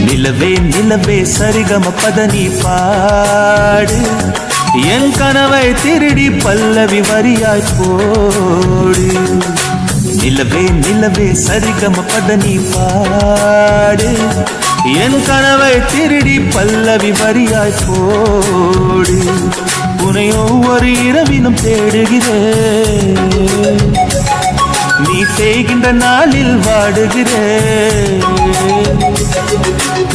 நிலவே நிலவே சரிகம பதனி பாடு, என் கனவை திருடி பல்லவி வரியாய் போடு. நிலவே நிலவே சரிகம பதனி பாடு, என் கனவை திருடி பல்லவி வரியாய் போடு. உன்னை ஒவ்வொரு இரவிலும் தேடுகிறேன், நீ செய்கின்ற நாளில் வாடுகிறேன்.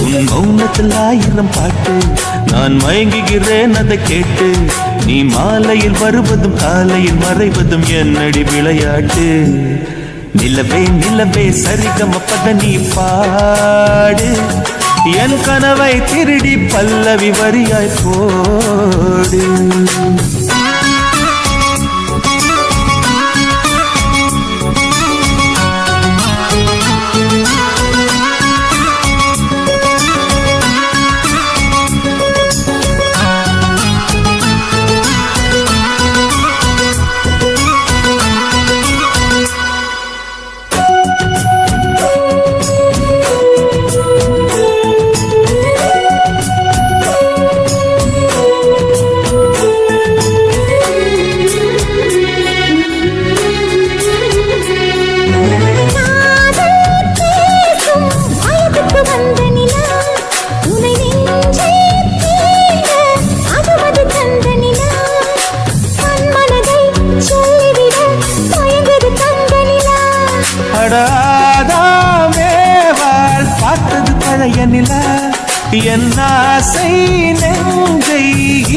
உன் மௌனத்தில் 1000 பாட்டு, நான் மயங்குகிறேன் அதை கேட்டு. நீ மாலையில் வருவதும் காலையில் மறைவதும் என்னடி விளையாட்டு. நிலவே நிலவே சரிகம பதனி பாடு, என் கனவை திருடி பல்லவி வரியாய் போடு. பார்த்தது பழைய நிலா, என் ஆசை நெஞ்சை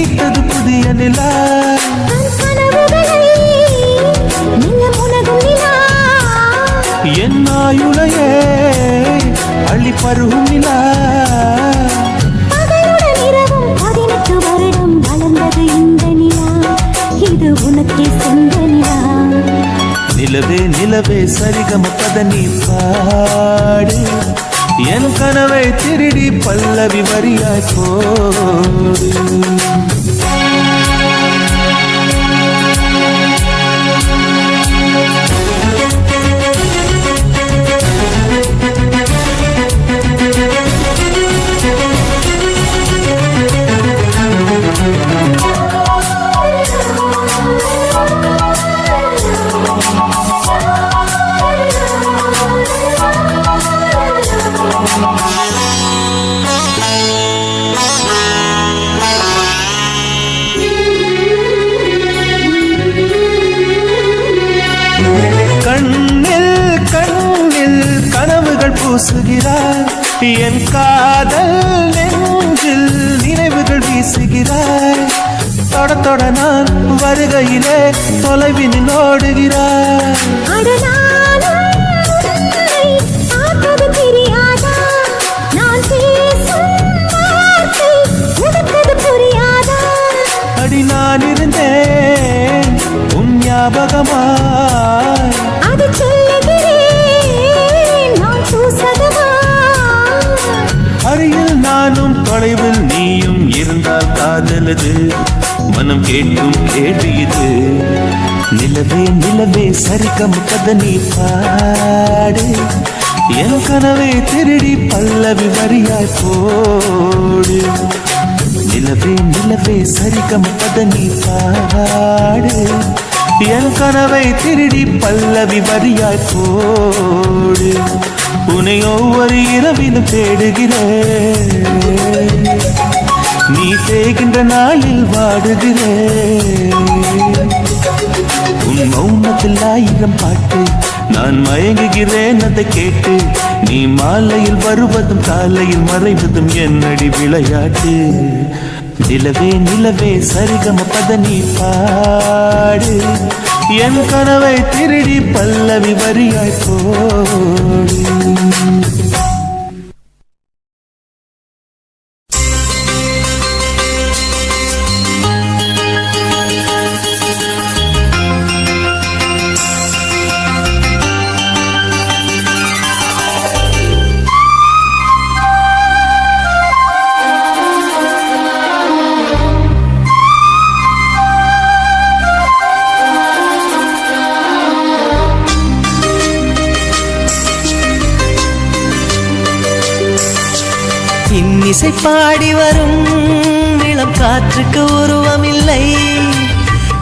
ஈட்டது புதிய நிலா. என் ஆயுளையே அள்ளி பருகும் நிலா. 18 வருடம் வளர்ந்தது இந்த நிலா, இது உனக்கே சொந்த நிலா. நிலவே நிலவே சரிகம பதனி பாடு, என் கனவை திருடி பல்லவி வரியாய் போடு. கண்ணில் கண்ணில் கனவுகள் பூசுகிறாய், என் காதல் நெஞ்சில் நினைவுகள் வீசுகிறாய். தொட தொட நான் வருகையிலே தொலைவினில் ஓடுகிறாய். அடி நான் இருந்தேன் உன் ஞாபகமாய், அது சொல்லுகிறேன் நான் சூசகமாய். அருகில் நானும் தொலைவில் நீயும் இருந்தால் காதலது மனம் கேட்கும் கேள்வி இது. நிலவே நிலவே சரிகம பதனி பாடு, என் கனவை திருடி பல்லவி வரியாய் போடு. நிலவே நிலவே சரிகம பதனி பாடு, என் கனவை திருடி பல்லவி வரியாய் போடு. உன்னை ஒவ்வொரு இரவிலும் தேடுகிறேன், நீ செய்கின்ற நாளில் வாடுகிறேன். உன் மௌனத்தில் 1000 பாட்டு, நான் மயங்குகிறேன் அதை கேட்டு. நீ மாலையில் வருவதும் காலையில் மறைவதும் என்னடி விளையாட்டு. நிலவே நிலவே சரிகம பதனி பாடு, என் கனவை திருடி பல்லவி வரியாய் போடு. இன்னிசை பாடி வரும் இளம் காற்றுக்கு உருவமில்லை.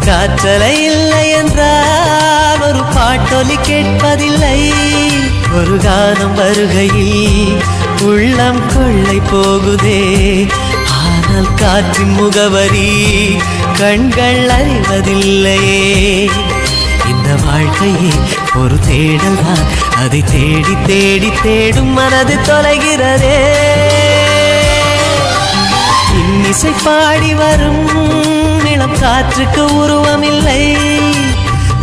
காற்றலை இல்லை என்றால் ஒரு பாட்டொலி கேட்பதில்லை. ஒரு கானம் வருகையில் உள்ளம் கொள்ளை போகுதே, ஆனால் காற்றின் முகவரி கண்கள் அறிவதில்லையே. இந்த வாழ்க்கையே ஒரு தேடல் தான், அதை தேடி தேடி தேடும் மனது தொலைகிறதே. இன்னிசை பாடி வரும் இளம் காற்றுக்கு உருவமில்லை.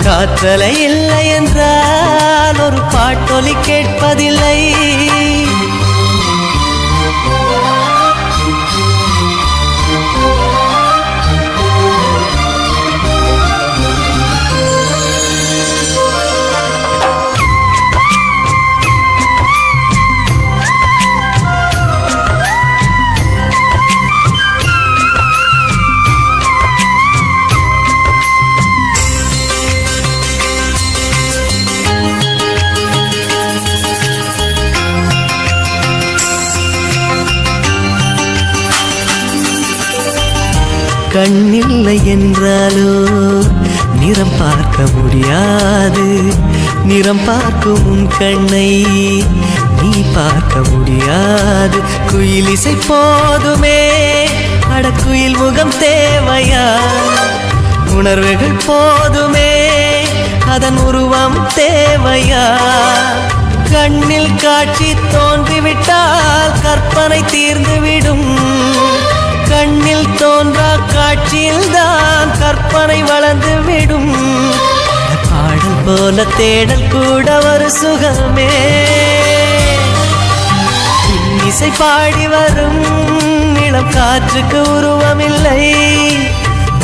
காற்றலை இல்லை என்றால் ஒரு பாட்டொலி கேட்பதில்லை. கண்ணில்லை என்றாலோ நிறம் பார்க்க முடியாது. நிறம் பார்க்கும் உன் கண்ணை நீ பார்க்க முடியாது. குயில் இசை போதுமே, அடக்குயில் முகம் தேவையா? உணர்வுகள் போதுமே, அதன் உருவம் தேவையா? கண்ணில் காட்சி தோன்றிவிட்டால் கற்பனை தீர்ந்துவிடும். கண்ணில் தோன்றா காட்சியில் தான் கற்பனை வளர்ந்து விடும். பாடல் போல தேடல் கூட ஒரு சுகமே. இசை பாடி வரும் இளம் காற்றுக்கு உருவமில்லை.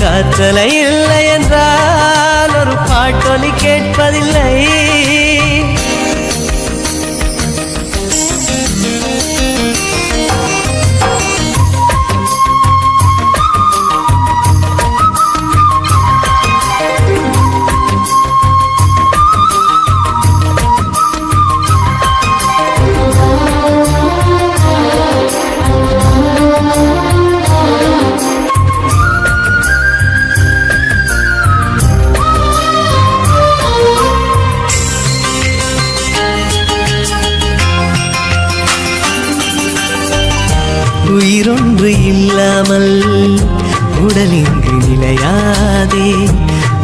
காற்றலை இல்லை என்றால் ஒரு பாட்டொலி கேட்பதில்லை. உயிரொன்று இல்லாமல் உடல் இங்கு நிலையாதே.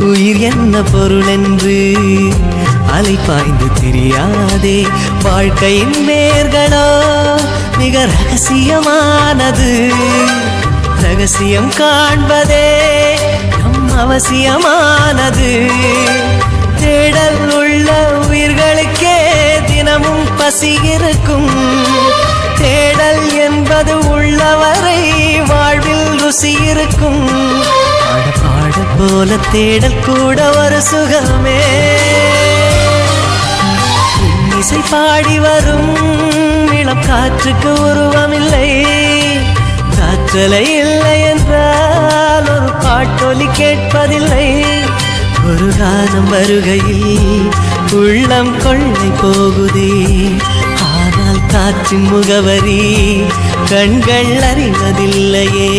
உயிர் என்ன பொருள் என்று அலை பாய்ந்து தெரியாதே. வாழ்க்கையின் வேர்களோ மிக ரகசியமானது. ரகசியம் காண்பதே நம் அவசியமானது. தேடல் உள்ள உயிர்களுக்கே தினமும் பசி இருக்கும். தேடல் என்பது உள்ளவரை வாழ்வில் ருசி இருக்கும். பாட போல தேடல் கூட ஒரு சுகமே. இசை பாடி வரும் இளம் காற்றுக்கு உருவமில்லை. காற்றலை இல்லை என்றால் ஒரு பாட்டொலி கேட்பதில்லை. ஒரு கானம் வருகையில் உள்ளம் கொள்ளை போகுதே, ஆனால் காற்றின் முகவரி கண்கள் அறிவதில்லையே.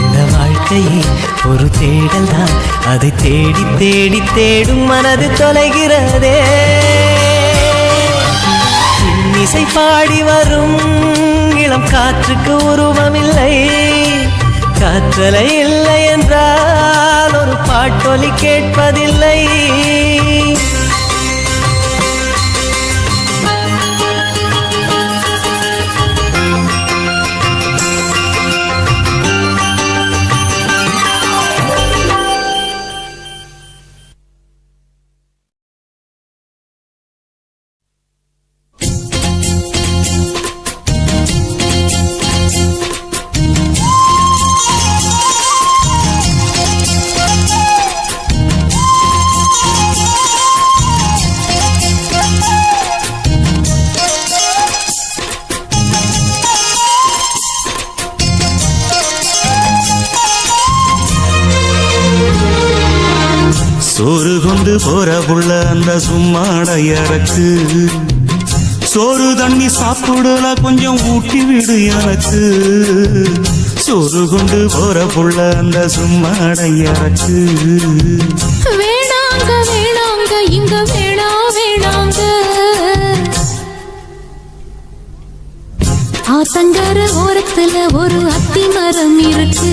இந்த வாழ்க்கையே ஒரு தேடல் தான், அதை தேடி தேடி தேடும் மனது தொலைகிறதே. இசை பாடி வரும் இளம் காற்றுக்கு உருவமில்லை. காற்றலை இல்லை என்றால் ஒரு பாட்டொலி கேட்பதில்லை. சோறு கொண்டு போற புள்ள அந்த சும்மாடையறக்கு சோறு தண்ணி சாப்பிடல கொஞ்சம் ஊட்டி விடு எனக்கு சோறு கொண்டு போற புள்ள அந்த சும்மாடையாச்சு வேணாங்க வேணாங்க இங்க வேணாங்க ஆத்தங்கர ஓரத்துல ஒரு அத்தி மரம் இருக்கு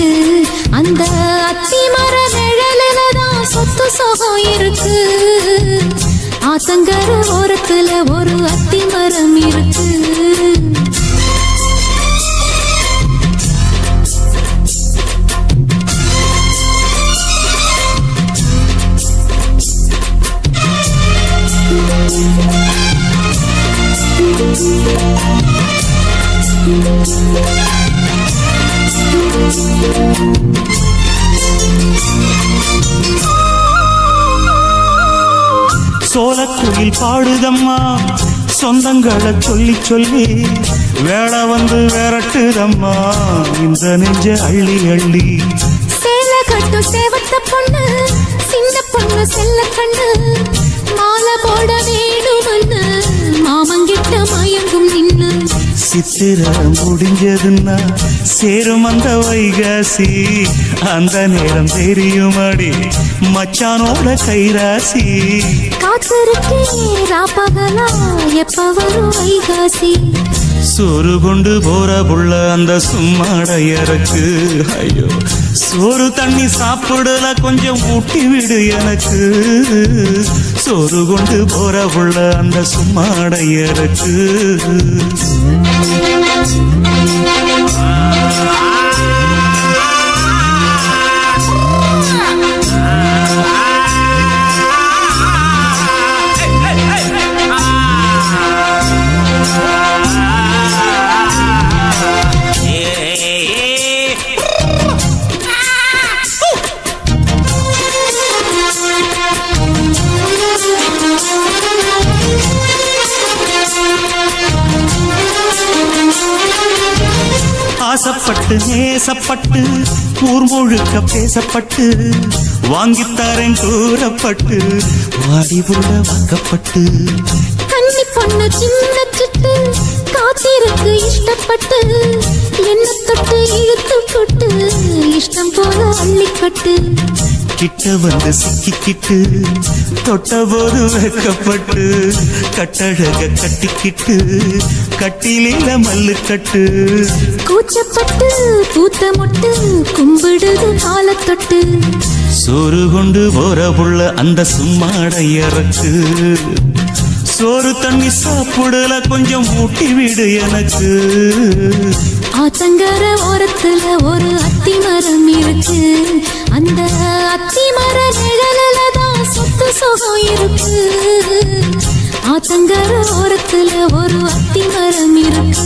அந்த அத்தி மர நிழலுலதான் சொத்து சுகம் இருக்கு ஆத்தங்கர ஓரத்துல ஒரு அத்தி மரம் இருக்கு சோலக்குயில் பாடுதம்மா சொந்தங்களை சொல்லி சொல்லி வேளை வந்து விரட்டுதம்மா இந்த நெஞ்ச அள்ளி அள்ளி சேல கட்டு சேவத்த பொண்ணு சின்ன பொண்ணு செல்ல கண்ணு மாலை போட வேணுமன்னு மாமங்கிட்ட மயங்கும் நின்னு சித்திர முடிஞ்சதுன்னா சேரும் அந்த வைகாசி அந்த நேரம் தெரியுமாடி மச்சானோட கைராசி காத்திருக்கே ராப்பகலா எப்ப வரும் வைகாசி சோறு கொண்டு போற புள்ள அந்த சும்மாடையறக்கு ஐயோ சோறு தண்ணி சாப்பிடல கொஞ்சம் ஊட்டி விடு எனக்கு சோறு கொண்டு போற புள்ள அந்த சும்மாடையறக்கு ஆசைப்பட்டு நேசப்பட்டு ஊர் முழுக்க பேசப்பட்டு வாங்கித்தாரன் கூறப்பட்டு வாடி உள்ள வாக்கப்பட்டு கன்னி பொண்ணு சின்ன சிட்டு காத்திருக்கு இஷ்டப்பட்டு என்ன தொட்டு இழுத்து போட்டு இஷ்டம் போல அள்ளிக்கட்டு கிட்ட வந்து சிக்கிக்கிட்டு தொட்ட போது வைக்கப்பட்டு கட்டழக கட்டிக்கிட்டு கட்டிலில மல்லு கட்டு கூச்சப்பட்டு பூத்த மொட்டு கும்பிடுது காலத்தொட்டு சோறு கொண்டு போற புள்ள அந்த சும்மாடையறக்கு சோறு தண்ணி சாப்பிடல கொஞ்சம் ஊட்டி விடு எனக்கு ஆத்தங்கர ஓரத்துல ஒரு அத்தி மரம் இருக்கு அந்த அத்தி மர நிழலுலதான் சொத்து சுகம் இருக்கு ஆத்தங்கர ஓரத்துல ஒரு அத்தி மரம் இருக்கு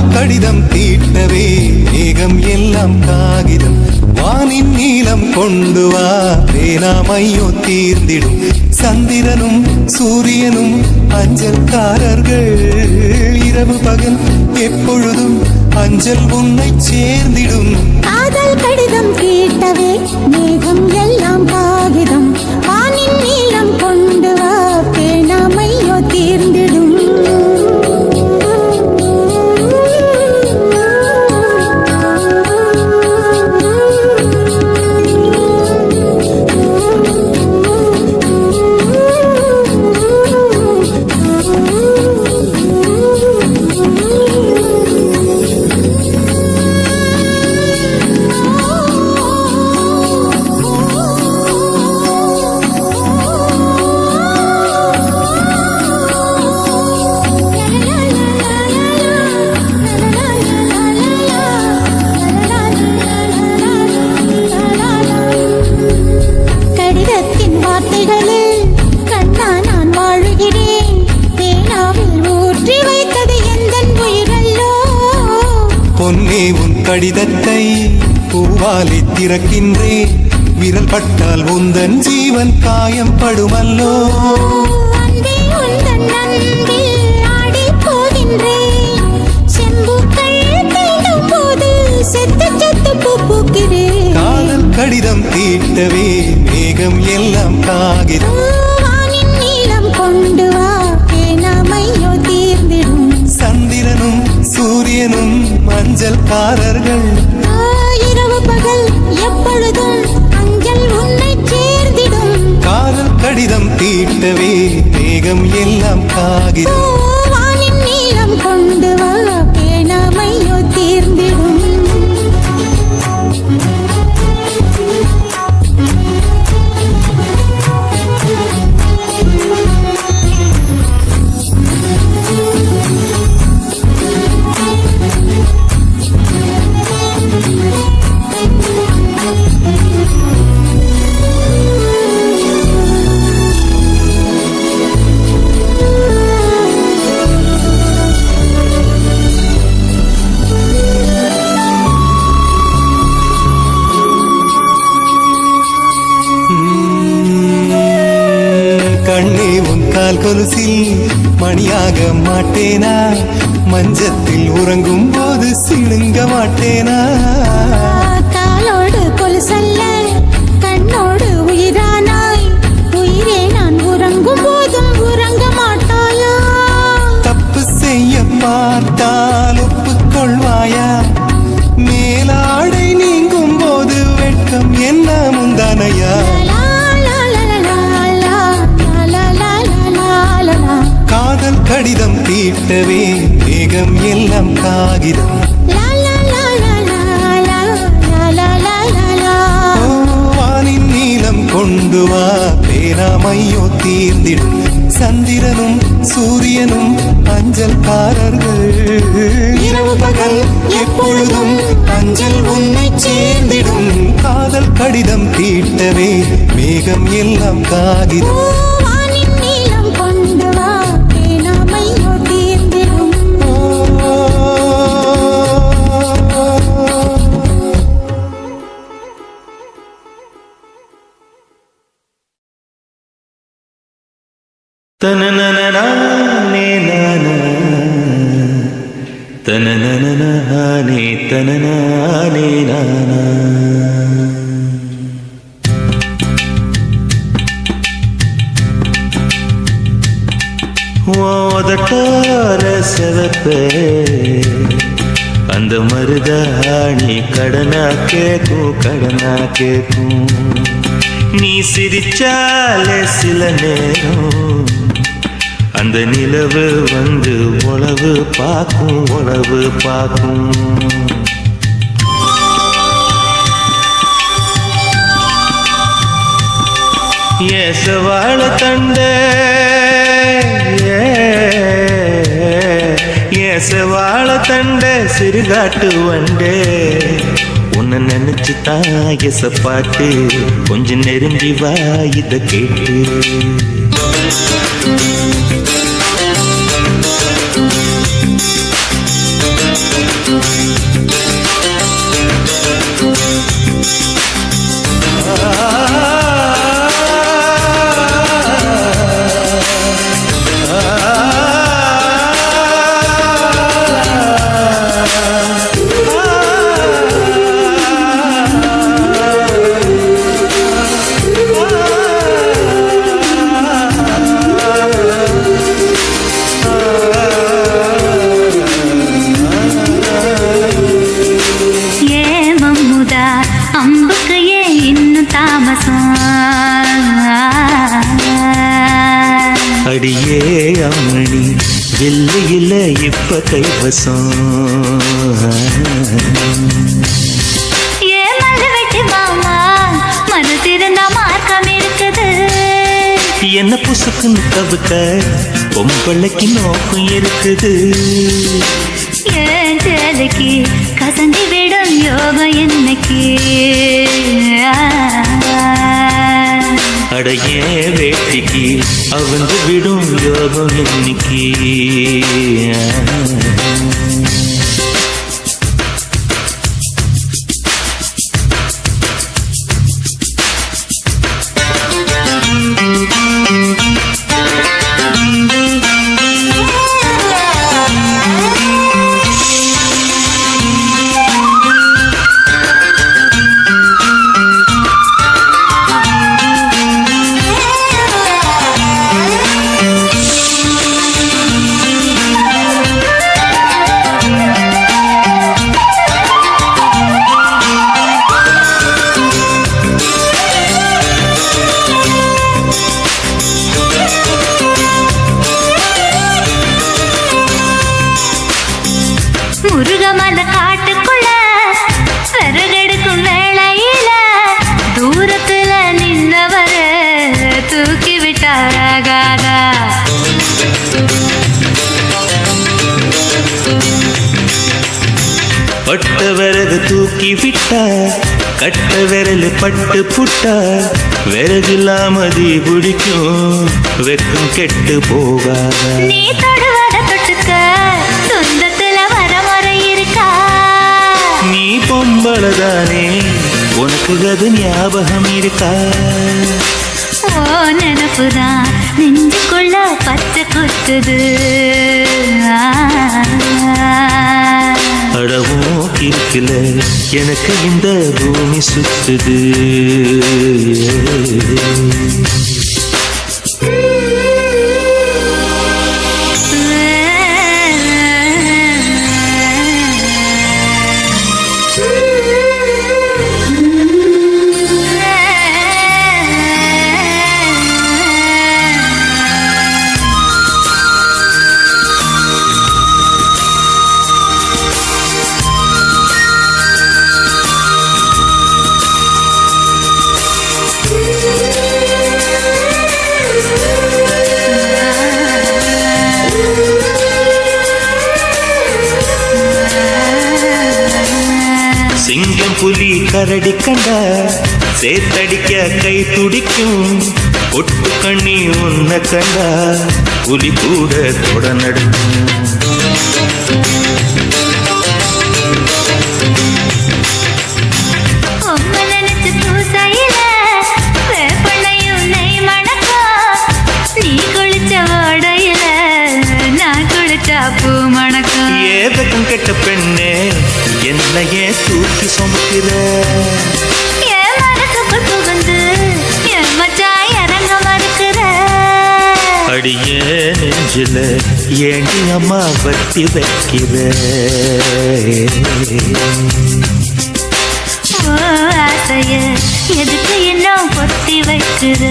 கடிதம் தீட்டவே மேகம் எல்லாம் காகிதம் வானின் நீளம் கொண்டு வா பேனாமையோ தீர்ந்திடும் சந்திரனும் சூரியனும் அஞ்சல்காரர்கள் இரவு பகல் எப்பொழுதும் அஞ்சல் உன்னை சேர்ந்திடும் காதல் கடிதம் தீட்டவே மேகம் எல்லாம் காகிதம் வானின் நீளம் கொண்டு வா பேனாமையோ தீர்ந்திடும் கடிதத்தை பூவாலை திறக்கின்றேன் விரல் பட்டால் உந்தன் ஜீவன் காயம் படுமல்லோ அன்பே உந்தன் அன்பில் ஆடிப் போகின்றேன். செம்புக்கள் தீண்டும் போது செத்து செத்து பூ பூக்கிறேன். காதல் கடிதம் தீட்டவே மேகம் எல்லாம் காகிதம் வானின் நீளம் கொண்டு வா பேனாமையோ தீர்ந்திடும். சந்திரனும் சூரியனும் மஞ்சள்காரர்கள் இரவு பகல் எப்பொழுதும் அஞ்சல் உன்னை சேர்ந்திடும். காதல் கடிதம் தீட்டவே மேகம் எல்லாம் காகிதம் வானின் நீளம் கொண்டு வா பேனாமையோ தீர்ந்திடும். கண்ணே உன் கால் கொலுசில் மணியாக மாட்டேனா மஞ்சத்தில் உறங்கும் போது சிணுங்க மாட்டேனா காலோடு கொலுசல்ல கண்ணோடு உயிரானாய் உயிரே நான் உறங்கும் போதும் உறங்க மாட்டாயா? தப்பு செய்ய பார்த்தால் ஒப்புக்கொள்வாயா மேலாடை நீங்கும் போது வெட்கம் என்ன முந்தானையா காதல் கடிதம் தீட்டவே மேகம் எல்லாம் காகிதம் வானின் நீளம் கொண்டு வா பேராமையோ தீர்ந்திடும் சந்திரனும் சூரியனும் அஞ்சல்காரர்கள் இரவு பகல் எப்பொழுதும் அஞ்சல் உன்னை சேர்ந்திடும் காதல் கடிதம் தீட்டவே மேகம் எல்லாம் காகிதம் வானின் நீளம் கொண்டு வா பேனாமையோ தீர்ந்திடும். தனனனனானே நானா தனனனனானே தனனானே நானா ஓதட்டார செவப்பே அந்த மருதாணி கடனா கேக்கும் நீ சிரிச்சாலே சில நேரம் அந்த நிலவு வந்து உளவு பார்க்கும் ஏசவாழ தண்டே ஏசவாழ தண்டே சிறுகாட்டு வண்டே உன்னை நினைச்சு தான் எசப்பாட்டு கொஞ்சம் நெருங்கி வா இத கேட்டு அடியே அம்மணி வெள்ளையில இப்ப கைவசம் என்ன புசுக்குன்னு கவுக்க பொம்பளைக்கு நோக்கம் இருக்குது ஏஞ்சலுக்கு கசந்தி விடும் யோகம் என்னைக்கு அடைய வேட்டிக்கு அவந்து விடும் யோகம் இன்னைக்கு தூக்கி விட்டா கட்ட விரல் பட்டு புட்டா விறகில்லாம தீ பிடிக்கும் வெக்கம் கெட்டு போகாத நீ தொடுவத தொட்டுக்க சொந்தத்துல வரமுறை இருக்கா நீ பொம்பளதானே உனக்கு அது ஞாபகம் இருக்கா ஓ நினப்புதான் நெஞ்சுக்குள்ள பச்சை குத்துது அடவும் இருக்கல எனக்கு இந்த பூமி சுத்துது சிங்கம் புலி கரடி கண்டா சேத்தடிக்க கை துடிக்கும் ஒட்டு கண்ணி உன்ன கண்டா புலி கூட தொட நடக்கும் நினைச்சு பூசையில வேப்பண்ணையும் நெய் மணக்கும் நீ குளிச்ச ஓடையில நான் குளிச்சா பூ மணக்கும் ஏதக்கும் கெட்ட பெண்ணே என்னையே தூக்கி சுமக்கிற என் மனசுக்குள் புகுந்து என் மச்சான் இறங்க மறுக்கிற அடியே நெஞ்சில ஏண்டி அம்மா வட்டி வைக்கிற ஓ ஆசைய எதுக்கு இன்னும் பொத்தி வைக்கிற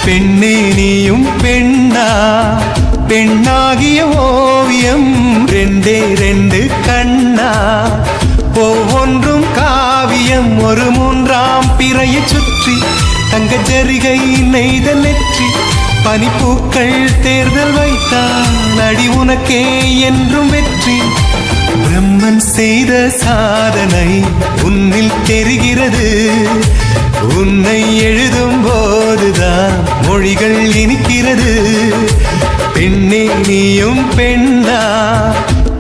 பெண்ணே நீயும் பெண்ணா பெண்ணாகிய ஓவியம் ரெண்டே ரெண்டு கண்ணா ஒவ்வொன்றும் காவியம் ஒரு மூன்றாம் பிறையை சுற்றி தங்க ஜரிகை நெய்த நெற்றி பனிப்பூக்கள் தேர்தல் வைத்தால் அடி உனக்கே என்றும் வெற்றி பிரம்மன் செய்த சாதனை உன்னில் தெரிகிறது உன்னை எழுதும் போதுதான் மொழிகள் இனிக்கிறது பெண்ணே நீயும் பெண்ணா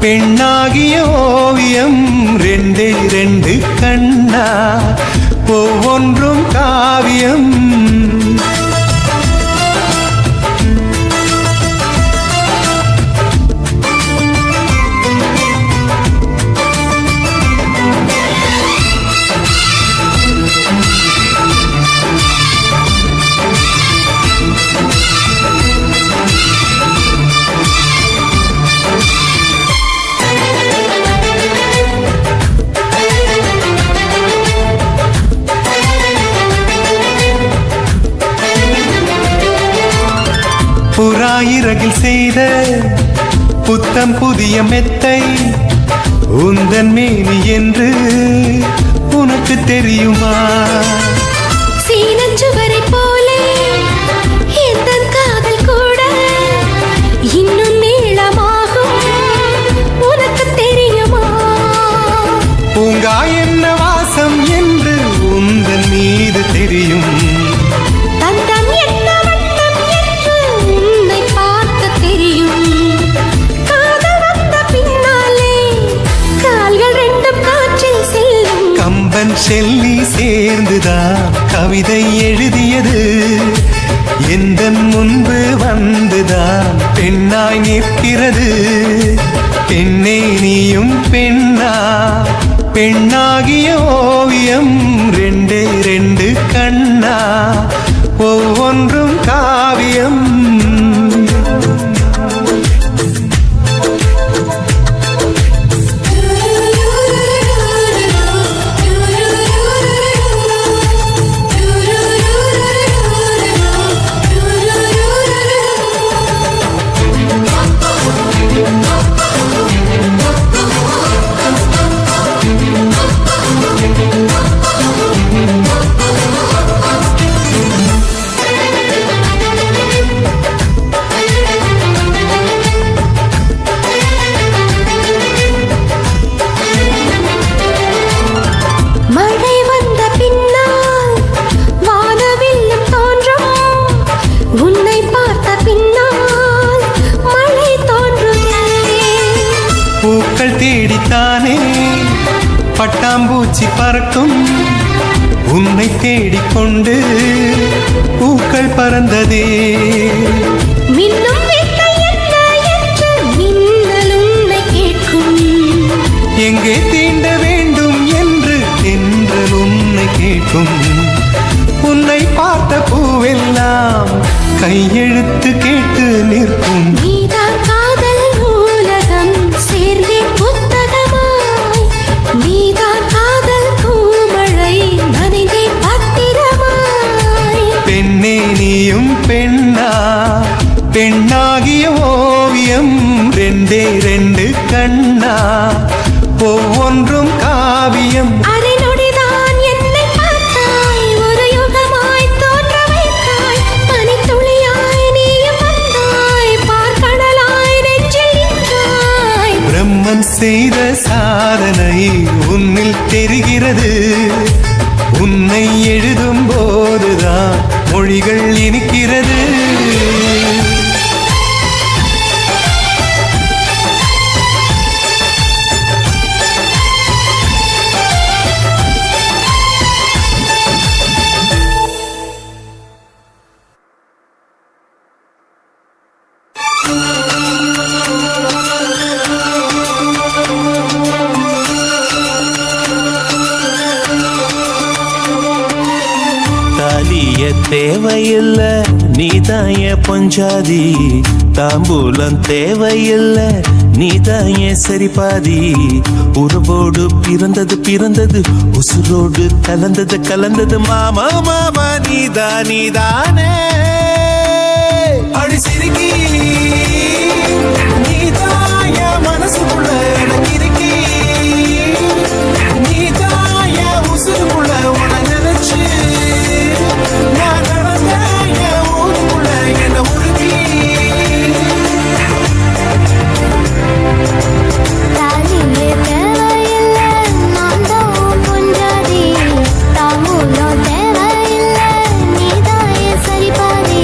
பெண்ணாகிய ஓவியம் ரெண்டே ரெண்டு கண்ணா ஒவ்வொன்றும் காவியம் புறாயிரகில் செய்த புத்தம் புதிய மெத்தை உந்தன் மேனி என்று உனக்கு தெரியுமா சீனச்சுவரை போலே எந்த காதல் கூட இன்னும் நீளமாகும் உனக்கு தெரியுமா பூங்கா என்ன வாசம் என்று உந்தன் மீது தெரியும் தந்தம் என்ன வண்ணம் என்று உன்னை பார்க்க தெரியும் காதல் வந்த பின்னாலே கால்கள் ரெண்டும் காற்றில் செல்லும் கம்பன் செல்லி சேர்ந்துதான் கவிதை எழுதியது எந்த முன்பு வந்துதான் பெண்ணாய் நிற்கிறது பெண்ணே நீயும் பெண்ணா பெண்ணாகிய ஓவியம் ரெண்டு ரெண்டே ரெண்டு கண்ணா ஒவ்வொன்றும் காவியம். தேடித்தானே பட்டாம்பூச்சி பறக்கும் உன்னை தேடிக்கொண்டு பூக்கள் பறந்ததே. மின்னும் வெட்டை என்ன என்று மின்னல் உன்னை கேட்கும். எங்கே தீண்ட வேண்டும் என்று தென்றல் உன்னை கேட்கும். உன்னை பார்த்த பூவெல்லாம் கையெழுத்து கேட்டு நிற்கும். நீதான் காதல் நூலகம் சேர்ந்தே புத்தகமாய். நீதான் காதல் பூமழை நனைந்தே பத்திரமாய். பெண்ணே நீயும் பெண்ணா பெண்ணாகிய ஓவியம் ரெண்டே ரெண்டு கண்ணா ஒவ்வொன்றும் காவியம். அரை நொடிதான் என்னை பார்த்தாய் ஒரு யுகமாய் தோன்ற வைத்தாய். பனித்துளியாய் நீயும் வந்தாய் பார்க்கடலாய் நெஞ்சில் நின்றாய். பிரம்மன் செய்த சாதனை உன்னில் தெரிகிறது. உன்னை எழுதும் போதுதான் மொழிகள் இனிக்கிறது. தாலிய தேவையில்ல நீதாய பொஞ்சாதி. தாம்பூலம் தேவையில்ல நீதாய சரிபாதி. உறவோடு பிறந்தது பிறந்தது உசுரோடு கலந்தது கலந்தது மாமா மாமா நீதானே அடி சிரிக்கி. நீதாய மனசுக்குள்ள எனக்கு இருக்கி. நீதாய உசுருக்குள்ள உன நினைச்சு நான் நடந்த என் ஊருக்குள்ள என்ன உருக்கி. தாலியே தேவையில்ல நான் தான் பொஞ்சாதி. தாம்பூலம் தேவையில்ல நீதாய சரிபாதி.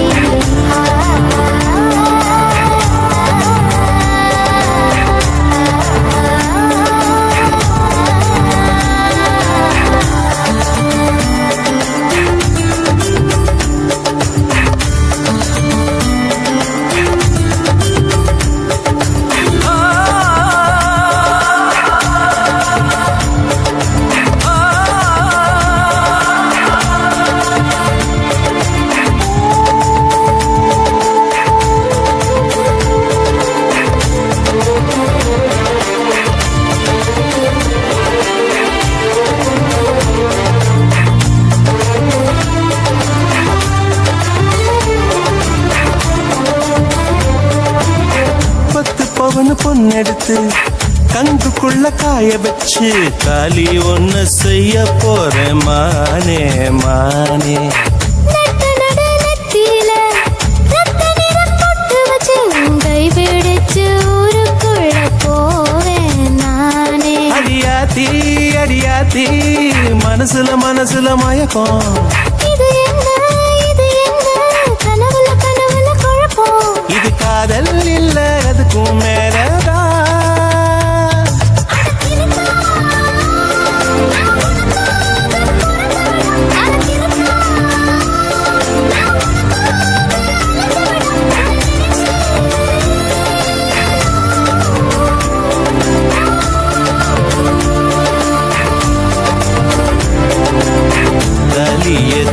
பொண்ணெடுத்து கங்குக்குள்ள காய வச்சு தாலி ஒண்ணு செய்ய போறேன் மானே மானே. அடியாத்தி அடியாத்தி மனசுல மனசுல மயக்கம். இது காதல் இல்ல அதுக்கும் மேலதான்.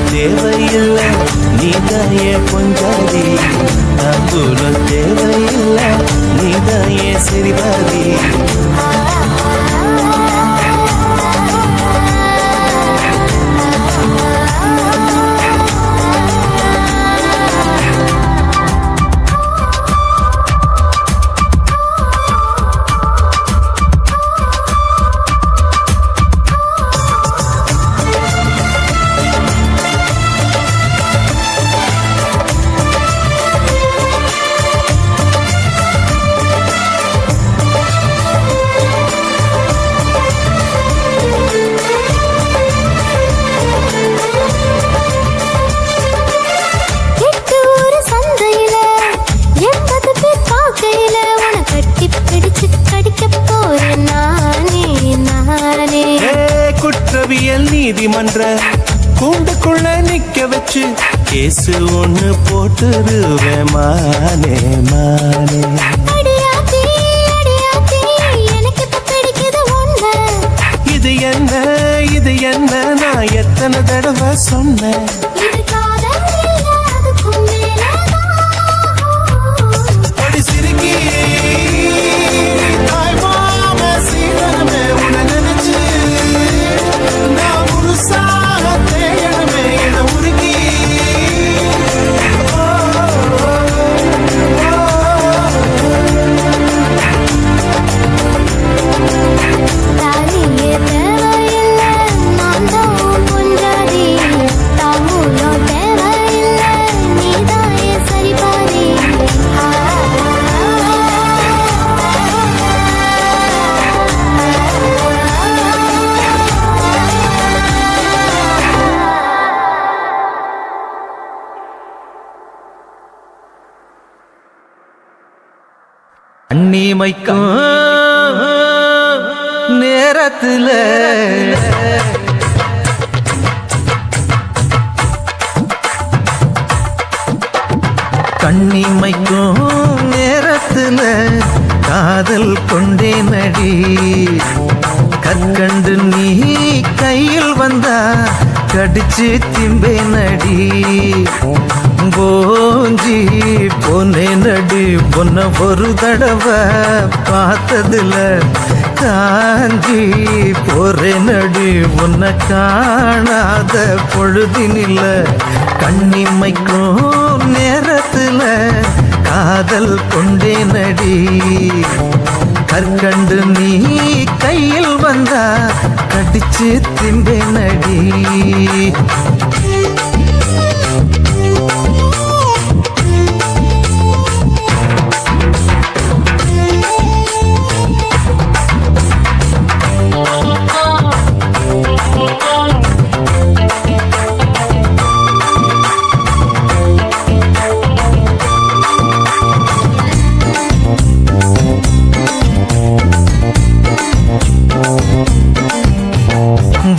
தேவையில்லை நீதாயே கொஞ்சாதி தாம்பூலம் தேவையில்லை நீதாயே சிறிவாதி குற்றவியல் நீதிமன்ற கூண்டுக்குள்ள நிக்க வச்சு கேசு ஒண்ணு போட்டுருவேன் மானே மானே இது என்ன நான் எத்தனை தடவை சொன்னேன் சிரிக்கி அன்னிமைக்கும் நேரத்துல கண்ணிமைக்கும் நேரத்துல காதல் கொண்டே நடி கற்கண்டு நீ கையில் வந்தா கடிச்சு திம்பே நடி போஞ்சி பொன்னே நடி பொன்ன ஒரு தடவை பார்த்ததுல காஞ்சி போறே நடி உன்னை காணாத பொழுதினில்ல கண்ணிமைக்கும் நேரத்துல காதல் கொண்டே நடி கற்கண்டு நீ கையில் வந்தா கடிச்சு திம்பே நடி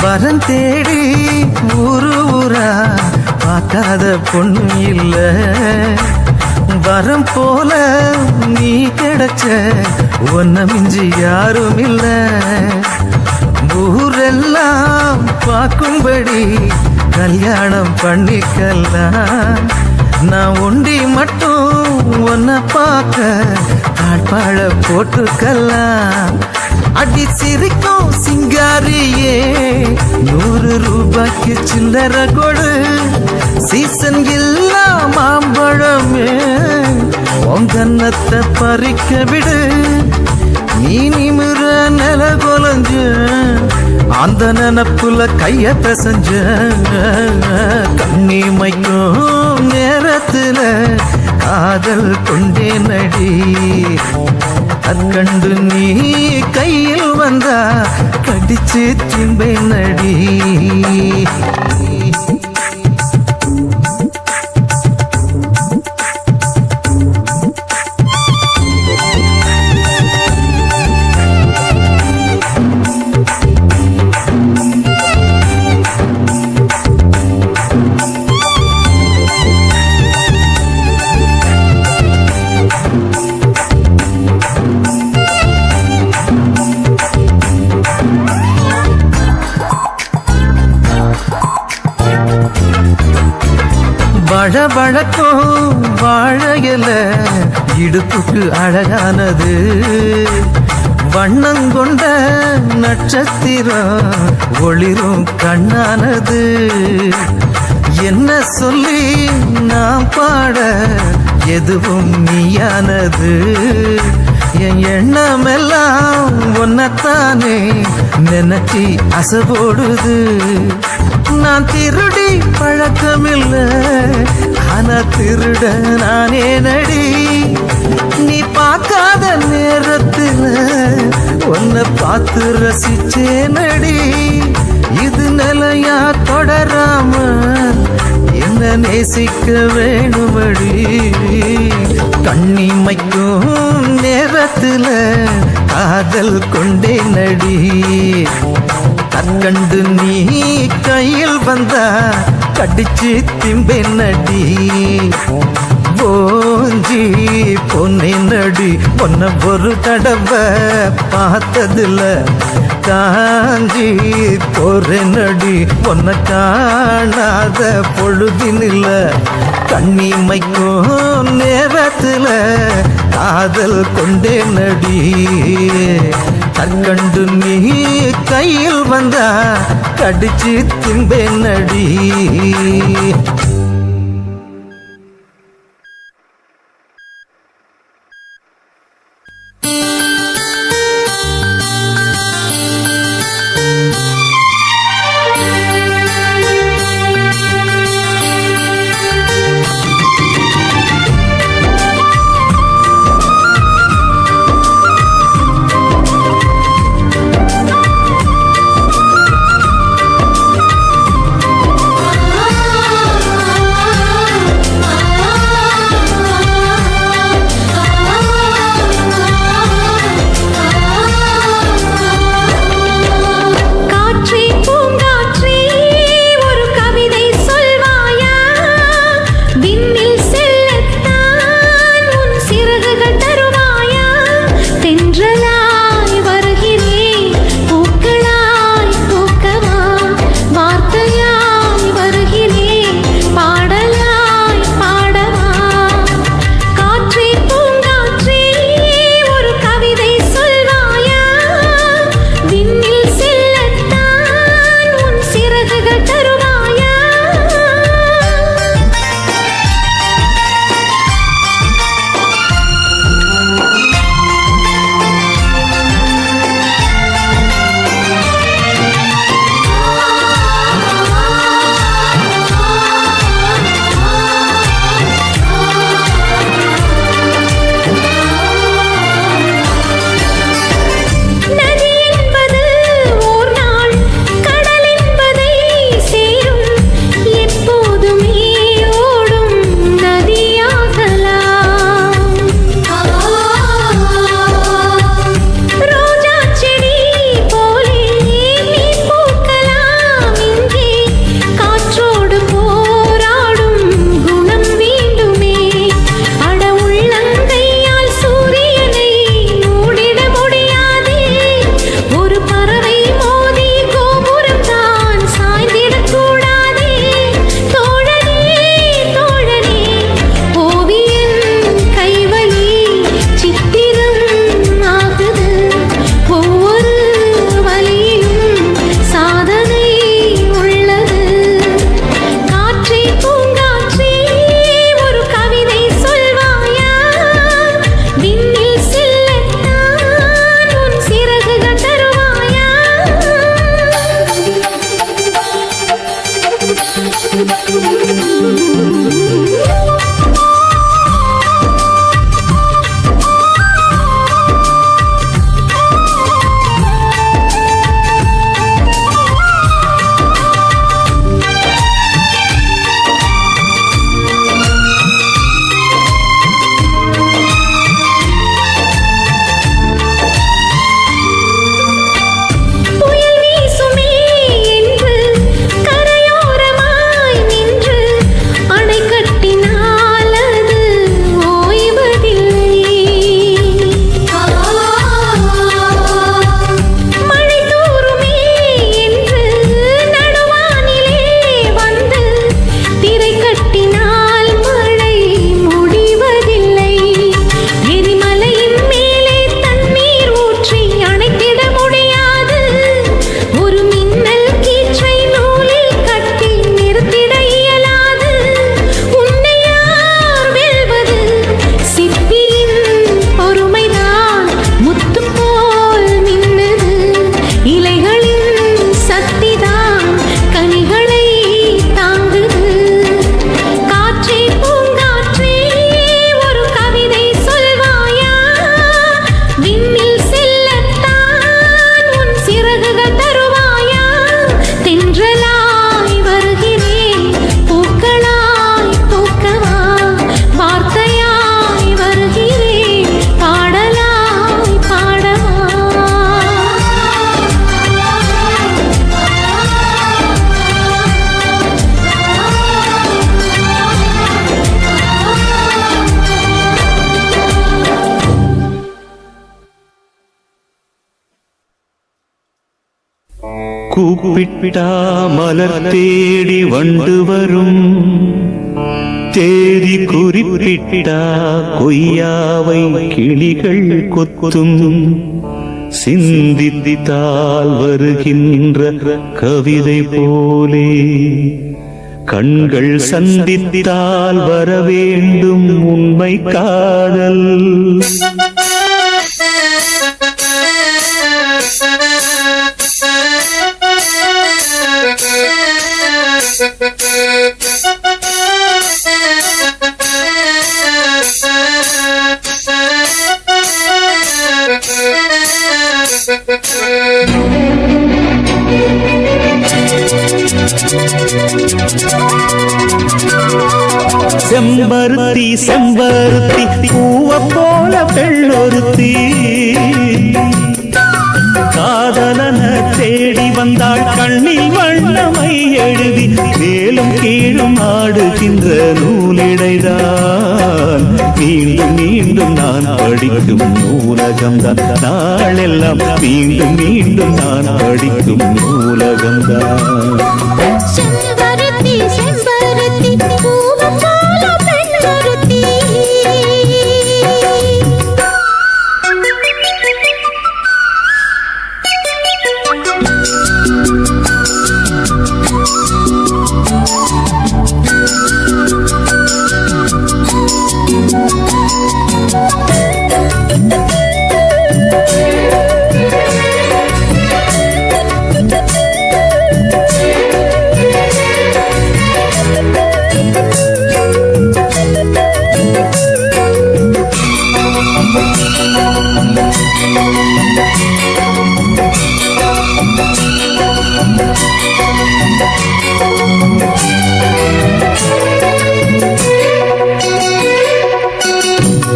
வரன் தேடி ஊரு ஊரா பார்க்காத பொண்ணு இல்ல வரம் போல நீ கிடைச்ச ஒன்ன மிஞ்சி யாரும் இல்ல ஊரெல்லாம் பார்க்கும்படி கல்யாணம் பண்ணிக்கலாம் நான் ஒண்டி மட்டும் ஒன்ன பார்க்க தாழ்பாழ போட்டுக்கலாம் அடி சிரிக்கும் சிங்காரியே 100 ரூபாய்க்கு சில்லற கொடு சீசன் இல்லா மாம்பழமே உங்கன்னத்தை பறிக்க விடு நீ நிமிர நில கொலஞ்ச அந்த நினப்புல கைய பிசைஞ்ச கண்ணிமைக்கும் நேரத்துல காதல் கொண்டே நடி கண்டு நீ கையில் வந்தா கடிச்சு திம்பை நடி வழவழக்கும் வாழையில இடுப்புக்கு அழகானது வண்ணங்கொண்ட நட்சத்திரம் ஒளிரும் கண்ணானது என்ன சொல்லி நாம் பாட எதுவும் நீயானது என் எண்ணமெல்லாம் ஒன்னத்தானே நினைச்சி அசைபோடுது நான் திருடி பழக்கமில்ல ஆனா திருட நானே நடி நீ பார்க்காத நேரத்துல உன்னை பார்த்து ரசிச்சே நடி இது நிலையா தொடராம என்ன நேசிக்க வேணுமடி கண்ணிமைக்கும் நேரத்துல காதல் கொண்டே நடி கண்கண்டு நீ கையில் வந்தா கடிச்சு திம்பே நடி போஞ்சி பொன்னே நடி பொன்ன ஒரு தடவை பார்த்ததுல காஞ்சி போறே நடி பொன்ன காணாத பொழுதினில்ல கண்ணிமைக்கும் நேரத்துல காதல் கொண்டே நடி கண்கண்டு நீ கையில் வந்தா கடிச்சு திம்பே நடி அணைக்க கூப்பிட்டா மலர் தேடி வண்டு வரும், தேதி குறிப்பிட்டா கொய்யாவை கிளிகள் கொத்தும், சிந்தித்தால் வருகின்ற கவிதை போலே கண்கள் சந்தித்தால் வர வேண்டும் உண்மை காதல். செம்பருத்தி செம்பருத்தி பூவ போல பெண்ணொருத்தி, காதலன தேடி வந்தாள் கண்ணில் வண்ணமை எழுதி, மேலும் கீழும் ஆடுகின்ற நூலிடைதான் மீண்டும் மீண்டும் நான் படிக்கும் நூலகம்தான், நாளெல்லாம் மீண்டும் மீண்டும் நான் படிக்கும் நூலகம்தான். செம்பருத்தி செம்பருத்தி பூவ போல பெண்ணொருத்தி.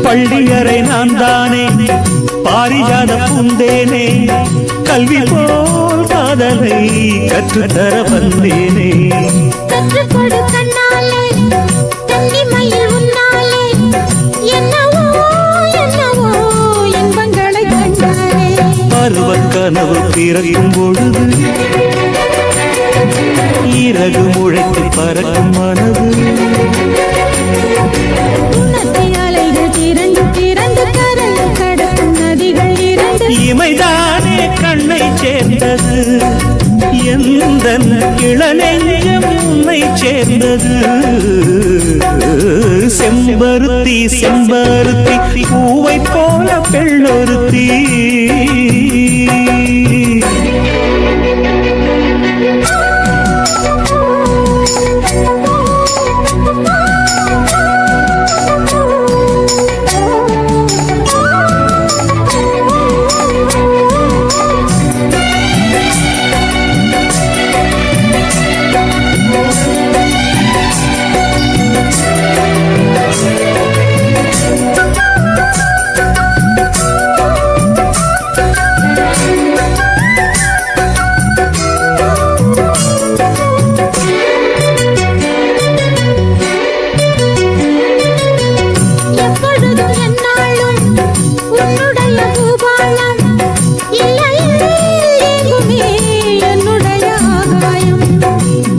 பள்ளியறை நான் தானே பாரிஜாத பூந்தேனே, கல்வி போல் காதலை கற்றுத்தர வந்தேனே. கற்றுக்கொடு கண்ணாலே தங்கி மயில் உன்னாலே, என்னவோ என்னவோ இன்பங்களை கண்டாலே. பருவ கனவு பிறக்கும் பொழுது இறகு முளைத்து பறக்கும் மனது, இமைதானே கண்ணை சேர்ந்தது, எந்த இளநெஞ்சம் உன்னை சேர்ந்தது. செம்பருத்தி செம்பருத்தி பூவை போல பெண்ணொருத்தி.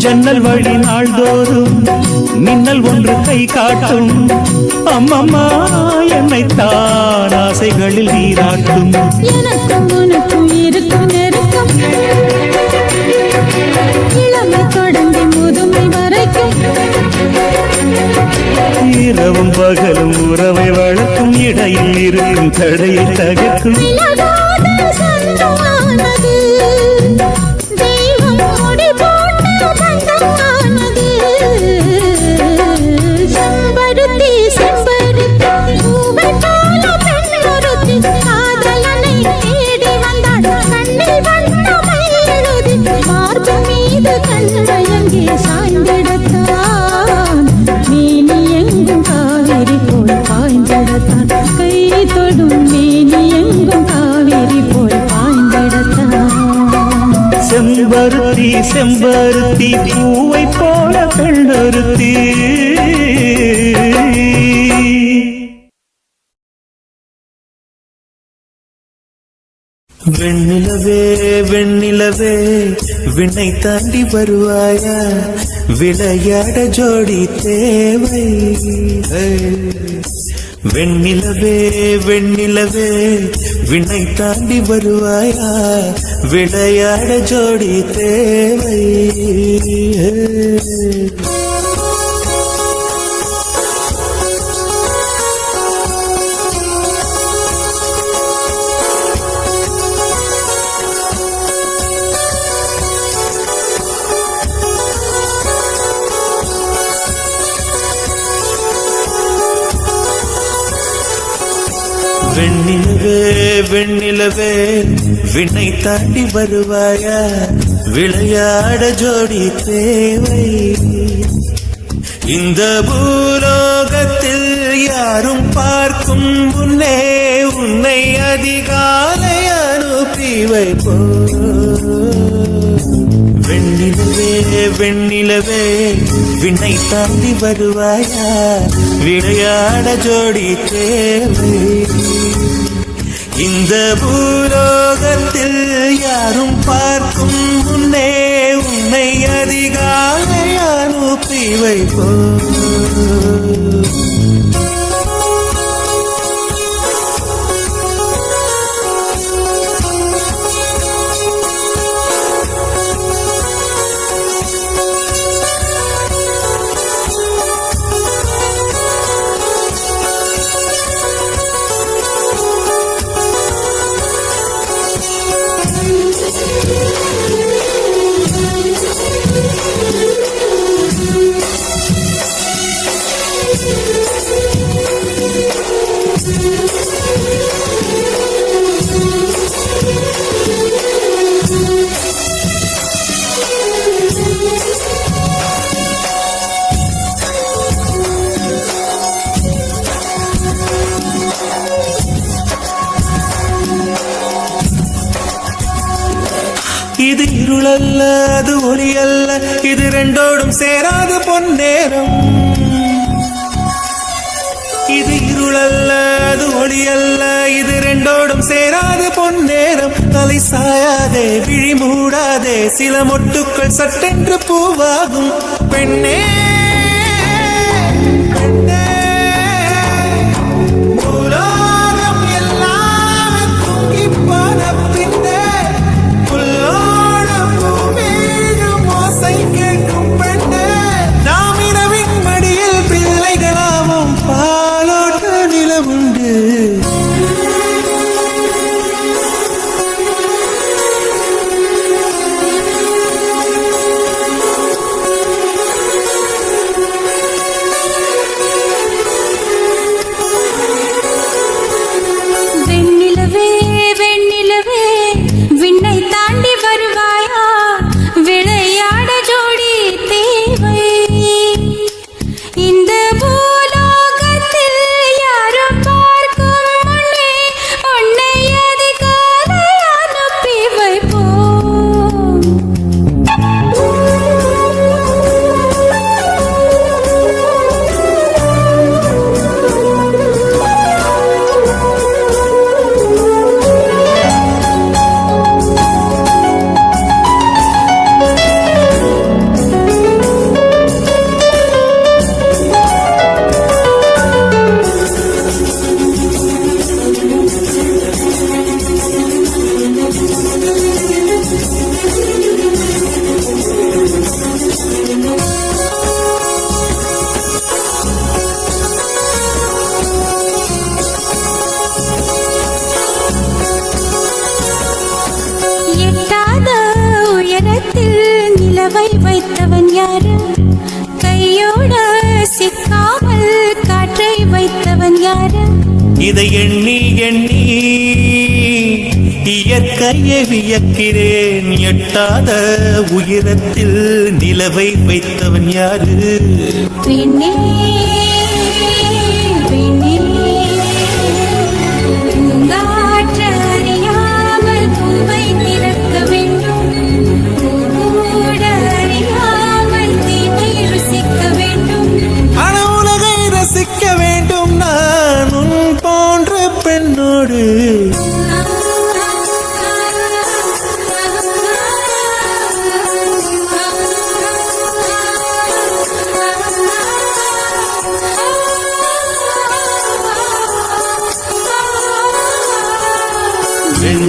ஜன்னல் வழி நாள்தோறும் மின்னல் ஒன்று கை காட்டும், அம்மம்மா என்னை தான் ஆசைகளில் நீராட்டும். எனக்கும் உனக்கும் இருக்கும் நெருக்கம், இளமை தொடங்கி முதுமை வரைக்கும், இரவும் பகலும் உறவை வளர்க்கும், இடையில் இருக்கும் தடையை தகர்க்கும். கை தொடும் மேனி எங்கும் காவிரி போல் வெண்ணிலவே வெண்ணிலவே விண்ணை தாண்டி வருவாயா விளையாட ஜோடி தேவை வெண்ணிலவே வெண்ணிலவே விண்ணை தாண்டி வருவாயா விளையாட ஜோடி தேவை வெண்ணிலவே வெண்ணிலவே விண்ணை தாண்டி வருவாயா விளையாட ஜோடி தேவை இந்த பூலோகத்தில் யாரும் பார்க்கும் முன்னே உன்னை அதிகாலை அனுப்பி வைப்போ வெண்ணிலவே வெண்ணிலவே விண்ணை தாண்டி வருவாயா விளையாட ஜோடி தேவை இந்த பூலோகத்தில் யாரும் பார்க்கும் முன்னே உன்னை அதிகாலை அனுப்பி வைப்போ இது இருளல்ல அது ஒளி அல்ல இது ரெண்டோடும் சேராத பொன்னேரம் இது இருளல்ல அது ஒளி அல்ல இது ரெண்டோடும் சேராத பொன்னேரம் தலை சாயாதே விழி மூடாதே சில மொட்டுக்கள் சட்டென்று பூவாகும் பெண்ணே நிலவை வைத்தவன் யாரு கையோட சிக்காமல் காற்றை வைத்தவன் யாரு இதை எண்ணி எண்ணி இயற்கையை வியக்கிறேன் எட்டாத உயரத்தில் நிலவை வைத்தவன் யாரு பெண்ணே பெண்ணே பூங்காற்று அறியாமல் பூவை திறக்க வேண்டும் பூவோட அறியாமல் தீமை ருசிக்க வேண்டும் உலகை ரசிக்க வேண்டும் நான் உன் போன்ற பெண்ணோடு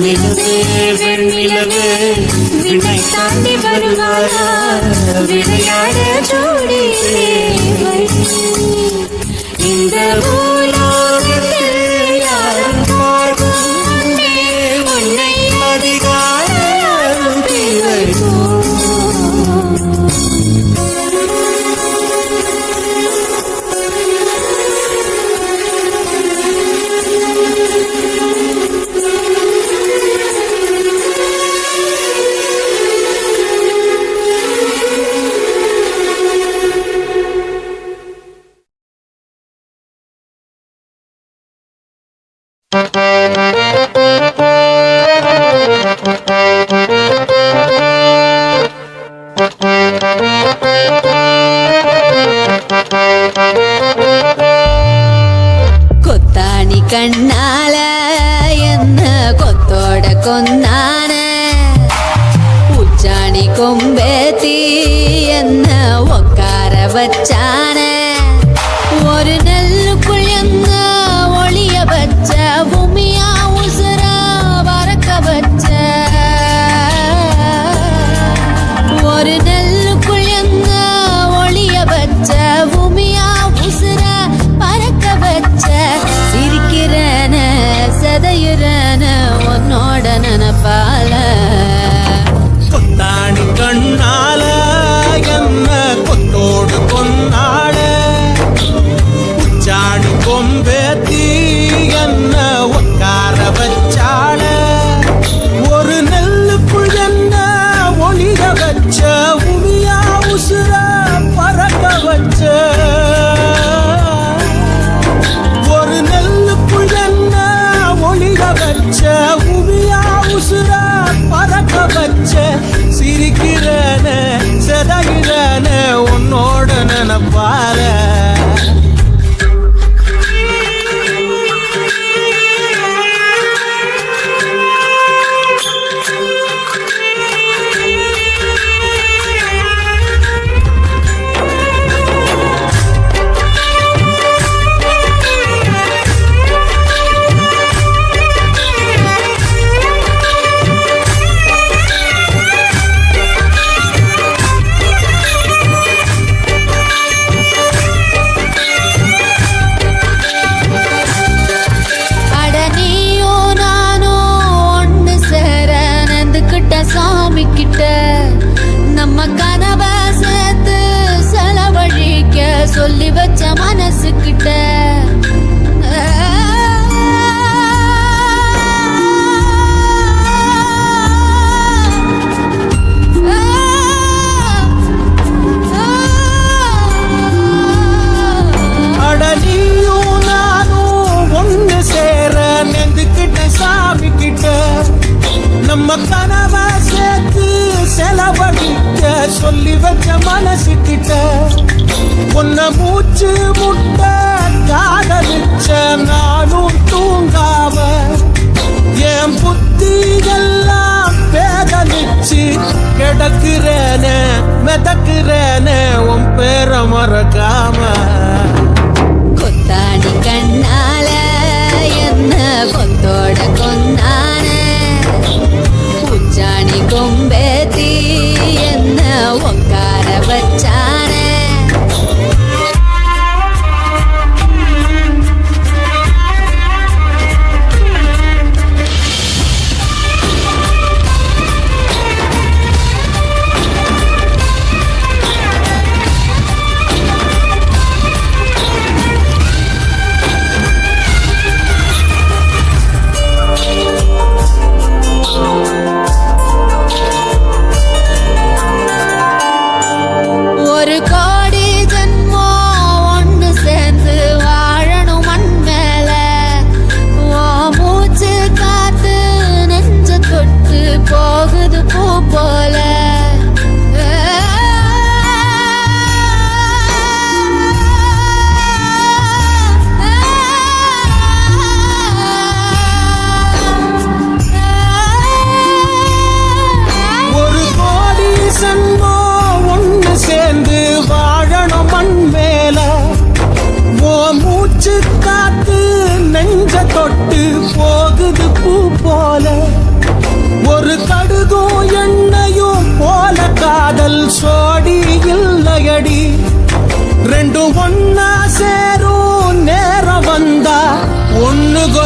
வெண்ணிலவே வெண்ணிலவே விண்ணை தாண்டி வருவாயா விளையாட ஜோடி தேவை இந்த பூலோகத்தில் யாரும் பார்க்கும் முன்னே உன்னை அதிகார தேவையோ கொத்தாணி கண்ணால என்ன கொத்தோட கொந்தான உச்சாணி கொம்பேத்தி என்ன உக்கார வச்சான ஒரு நெல்லுக்குள் என்ன ஒளிய வச்ச பூமியா உசுரா பறக்க வச்ச ஒரு நெல்லுக்குள் என்ன ஒளிய வச்ச பூமியா உசுரா பறக்க வச்ச சிரிக்கிறன சதையுறன உன்னோட நினப்பால கொத்தாணி கண்ணால என்ன கொத்தோடு கொண்டாட உச்சாணி கொம்பேத்தி என்ன உட்கார வச்சாள ஒரு நெல்லுக்குள் என்ன ஒளிய வச்ச உமியா உசுர பறக்க வச்ச ஒரு நெல்லுக்குள் என்ன ஒளிய வச்ச உமியா உசுர பறக்க வச்ச சிரிக்கிறன செதைகிறன உன்னோட நினப்பால அட நீயோ நானோ ஒண்ணு சேர நந்துக்கிட்ட சாமி கிட்ட நம்ம கனவை சேர்த்து செலவழிக்க சொல்லி வச்ச மனசுக்கிட்ட அட நீயும் நானும் ஒண்ணு சேர நெந்துக்கிட்ட சாமி கிட்ட நம்ம கனவை சேர்த்து செலவழிக்க சொல்லி வச்ச மனசு கிட்ட உன்னை மூச்சு முட்டை காதலிச்ச நானும் தூங்காம என் புத்தி எல்லாம் பேதலிச்சு கிடக்குறேனே மிதக்குறேனே உன் பேரை மறக்காம கொத்தாடி கண்ணால என்ன கொத்தோட கொந்தான உச்சாணி கொம்பேத்தி என்ன உக்கார வச்சான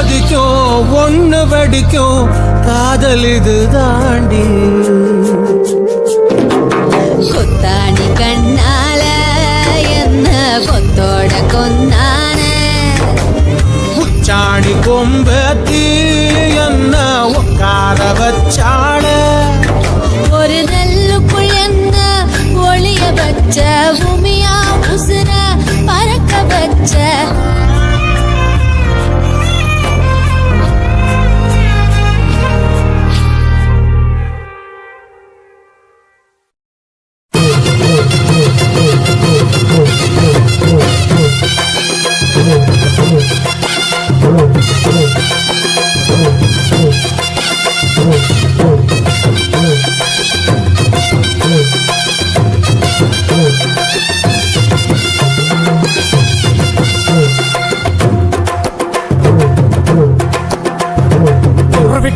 கொதிக்கும் ஒண்ணு வெடிக்கும் காதல் இது தாண்டி கொத்தாடி கண்ணால என்ன கொத்தோட கொந்தான உச்சாணி கொம்பத்தி என்ன உட்கார வச்சாட ஒரு நெல்லுக்குள் என்ன ஒளிய வச்ச பூமியா உசுர பறக்க வச்ச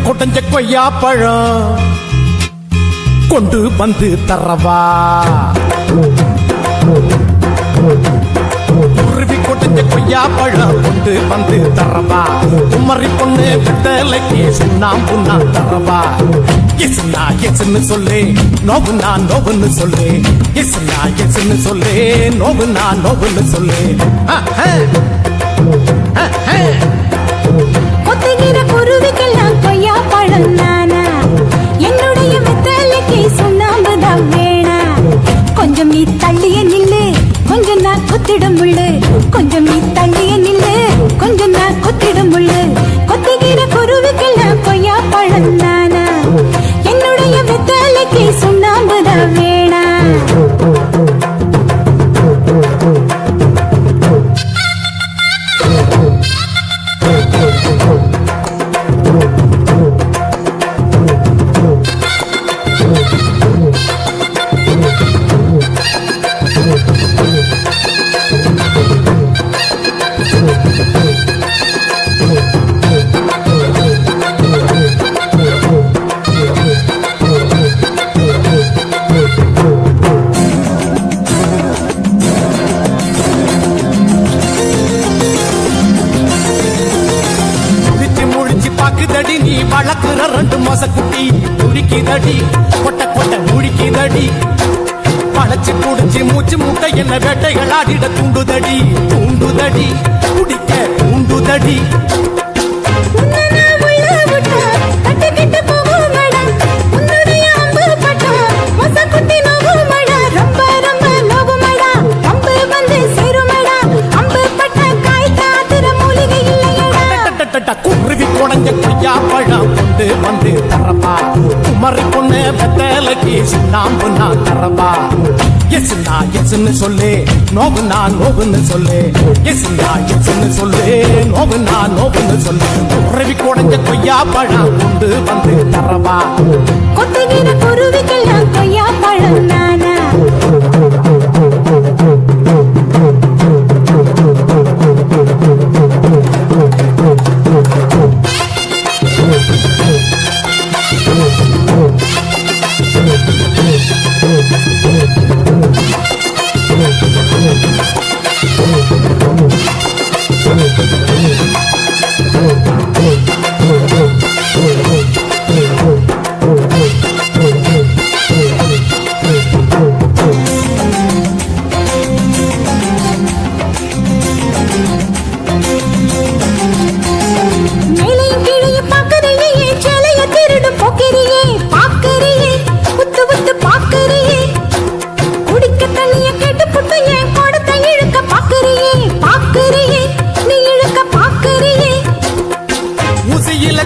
கொட்டஞ்ச கொய்யா பழம் கொண்டு வந்து தரவா உருவி கொட்டஞ்ச கொய்யா பழம் கொண்டு வந்து தரவா குமரி பொண்ணு விட்டலைக்கு சுண்ணாம்புண்ணா தரவா எஸ்னா எஸ்ன்னு சொல்லு நோவுனா நோவுன்னு சொல்லு எஸ்னா எஸ்ன்னு சொல்லு நோவுனா நோவுன்னு சொல்லு கொத்துகிற குருவிக்கெல்லாம் கொய்யா பழம் நானா என்னுடைய மெத்தலைக்கு சுண்ணாம்புதான் வேணா கொஞ்சம் நீ தள்ளிய நில்லு கொஞ்சம் நான் குத்திடும் முள்ளு கொஞ்சம் நீ தள்ளிய நில்லு கொஞ்சம் நான் குத்திடும் முள்ளு கொத்துகிற குருவிக்கெல்லாம் கொய்யா பழம் நானா என்னுடைய மெத்தலைக்கு சுண்ணாம்புதான் வேணா நீ வளர்க்குற ரெண்டு மாச குட்டி துடிக்குதடி கொட்ட கொட்ட முழிக்குதடி பழச்சு குடிச்சு மூச்சு மூட்டை என்ன வேட்டைகள் ஆடிட தூண்டுதடி தூண்டுதடி குடிக்க தூண்டுதடி குருவி குடஞ்ச கொய்யா பழம் கொண்டு வந்து தரவா குமரி பொண்ணு வெத்தலைக்கு சுண்ணாம்புனா தரவா எஸ்னா எஸ்ன்னு சொல்லு நோவுனா நோவுன்னு சொல்லு எஸ்னா எஸ்ன்னு சொல்லு நோவுனா நோவுன்னு சொல்லு குருவி குடஞ்ச கொய்யா பழம் கொண்டு வந்து தரவா கொத்துகிற குருவிக்கெல்லாம் கொய்யா பழம் நானா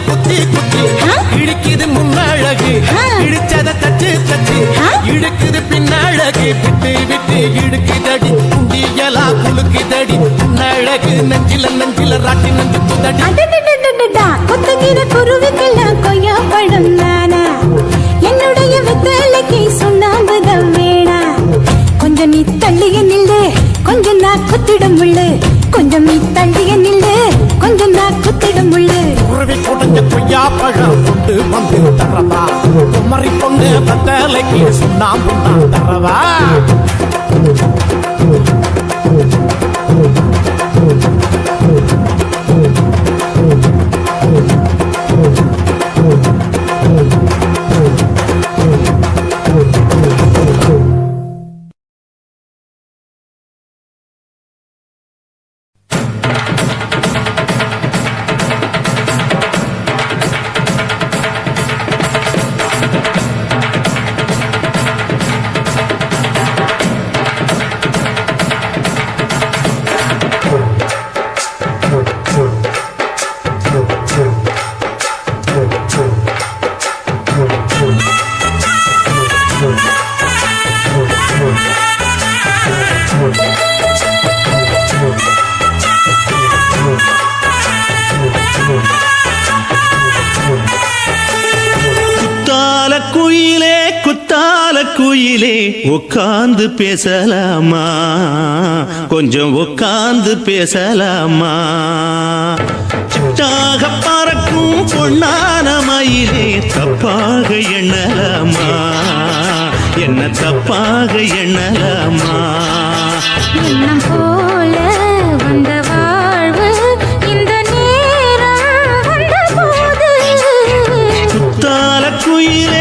குத்தி குத்தி இடிக்குது முன்னழகு இடிச்சத தச்சு தச்சு இடுக்குது பின்னழகு விட்டு விட்டு இடுக்குதடி குண்டியலா குலுக்குதடி முன்னழகு நெஞ்சில நெஞ்சில ராட்டி நெஞ்சு குதடி கொத்துகிற குருவிக்கெல்லாம் கொய்யா பழம் நானா என்னுடைய வெத்தலைக்கு சுண்ணாம்புதான் வேணா கொஞ்சம் நீ தள்ளிய நில்லு கொஞ்சம் நான் குத்திடும் முள்ளு கொஞ்சம் நீ தள்ளிய நில்லு கொஞ்சம் நான் குத்திடும் முள்ளு குருவி குடஞ்ச கொய்யா பழம் கொண்டு வந்து தரவா குமரி பொண்ணு வெத்தலைக்கு சுண்ணாம்புனா தரவா குயிலே உட்கார்ந்து பேசலாமா கொஞ்சம் உட்கார்ந்து பேசலாமா சிட்டாக பறக்கும் பொன்னான மயிலே தப்பாக எண்ணலாமா என்ன தப்பாக எண்ணலாமா எண்ணம் போல வந்த வாழ்வு இந்த நேரம் வந்தபோது குத்தால குயிலே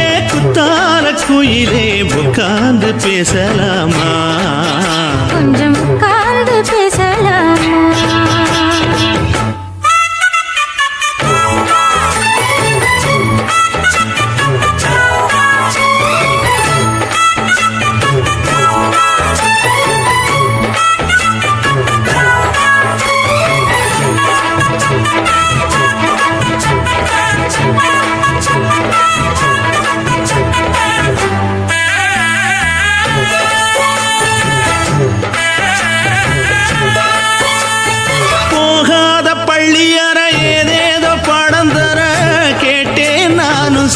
உட்கார்ந்து பேசலாமா கொஞ்சம் உட்கார்ந்து பேசலாமா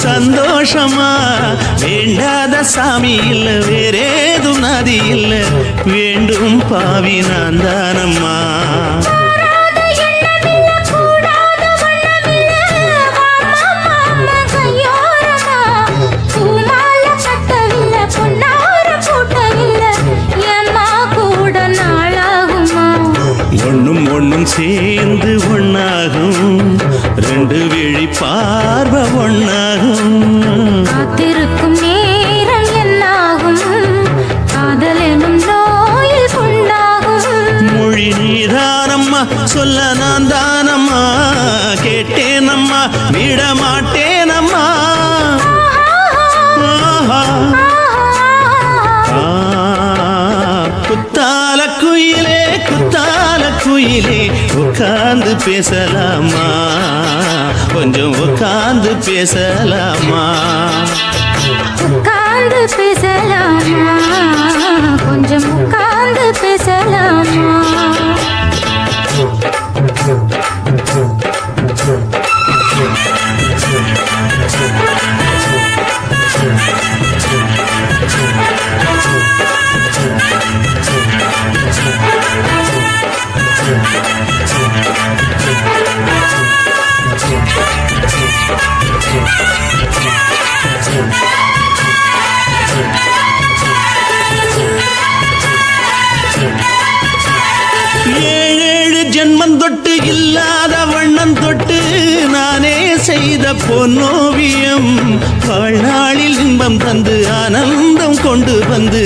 சந்தோஷமா வேண்டாத சாமி இல்ல வேறேதும் நதி இல்ல வேண்டும் பாவி நான் தானம்மா ஒண்ணும் சேர்ந்து ஒண்ணாகும் ரெண்டு விழி பார்வை ஒண்ணாகும் காத்திருக்கும் நேரம் என்னாகும் காதல் எனும் நோயில் கொண்டாகும் மொழி நீதானம்மா சொல்ல நான் தானம்மா கேட்டேனம்மா விட மாட்டேனம்மா குத்தால குயிலே உட்கார்ந்து பேசலாமா கொஞ்சம் உட்கார்ந்து பேசலாமா உட்கார்ந்து பேசலாமா கொஞ்சம் உட்கார்ந்து பேசலாமா ஏழேழு ஜென்மம் தொட்டு இல்லாத வண்ணம் தொட்டு நானே செய்த பொன்னோவியம் வாழ்நாளில் இன்பம் தந்து ஆனந்தம் கொண்டு வந்து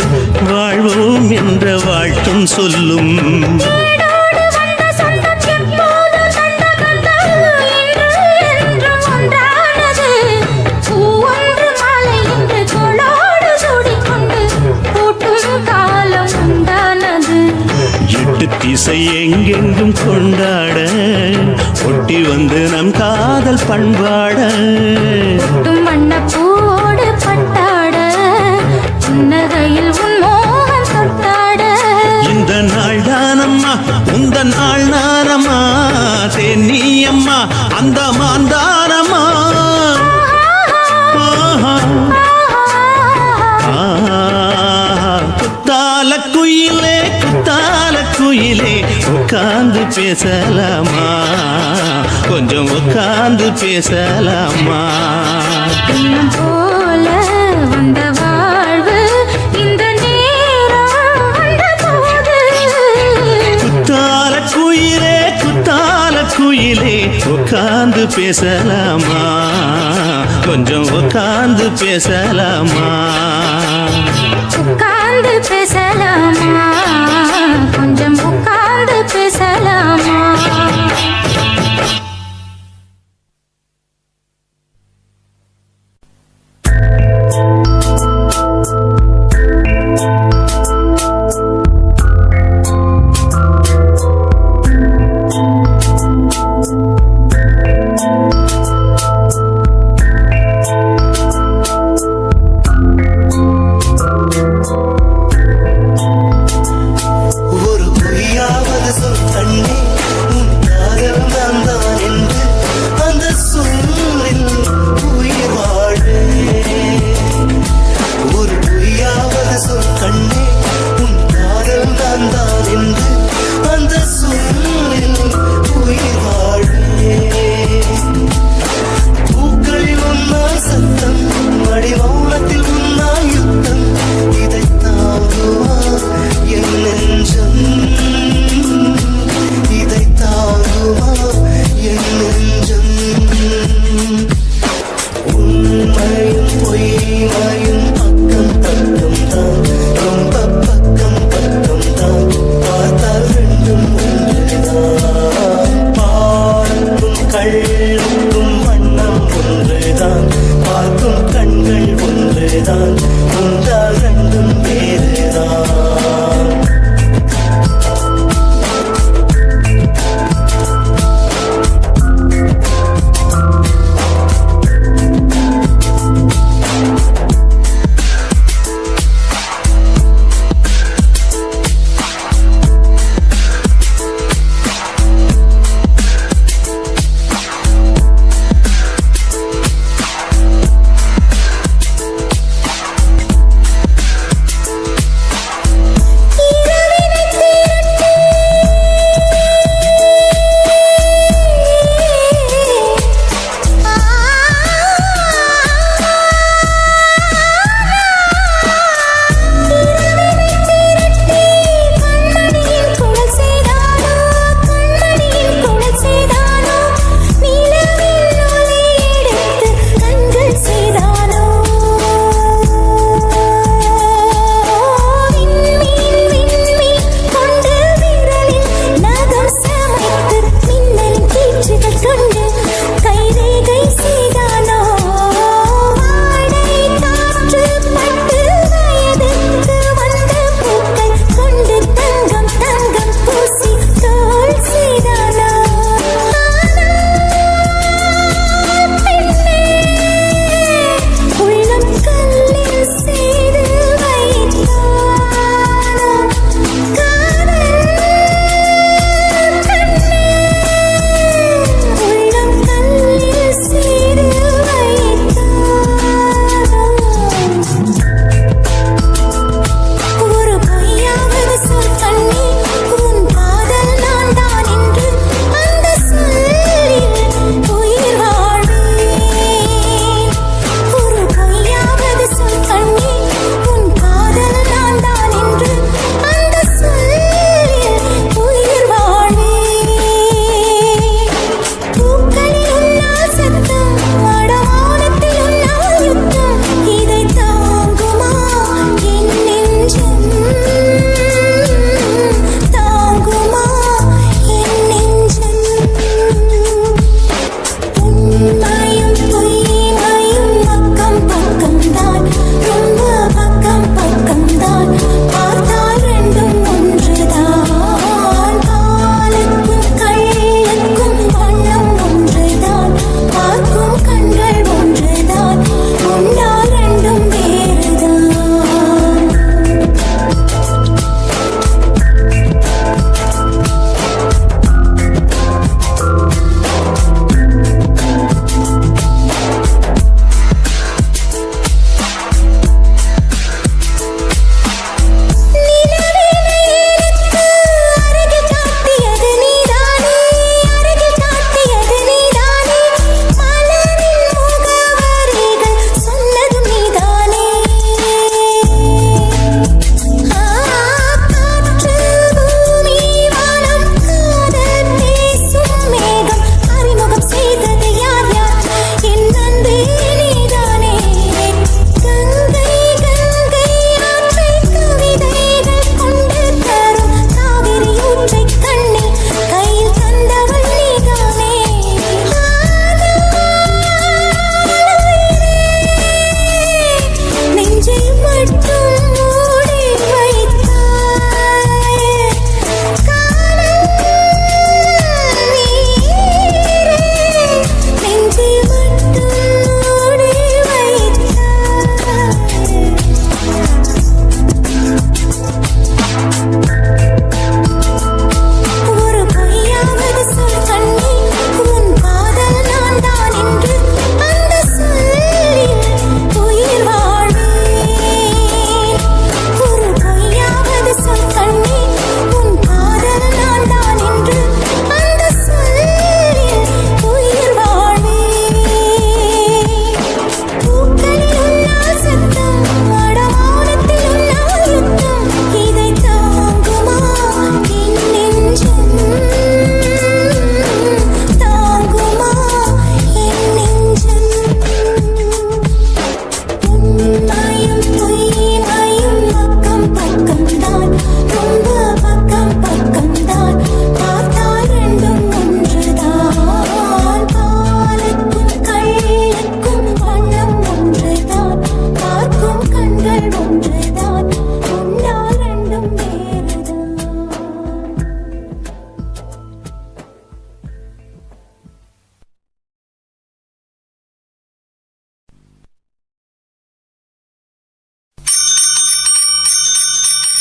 வாழ்வோம் என்ற வாழ்த்தும் சொல்லும் இசை எங்கெங்கும் கொண்டாட ஒட்டி வந்து நம் காதல் பண்பாட வண்ணப்பூடு பட்டாட புன்னகையில் உன் மோகம் தொட்டாட இந்த நாள் தானம்மா உந்த நாள் நானம்மா தென்னி அம்மா அந்த மாந்தானம்மா குத்தால குயிலே உட்கார்ந்து பேசலாமா கொஞ்சம் உட்கார்ந்து பேசலாமா போல வந்த வாழ்வு இந்த நேரம் வந்தபோது குத்தால குயிலே உட்கார்ந்து பேசலாமா கொஞ்சம் உட்கார்ந்து பேசலாமா உட்கார்ந்து பேசலாமா கொஞ்சம் உட்கார்ந்து பேசலாமா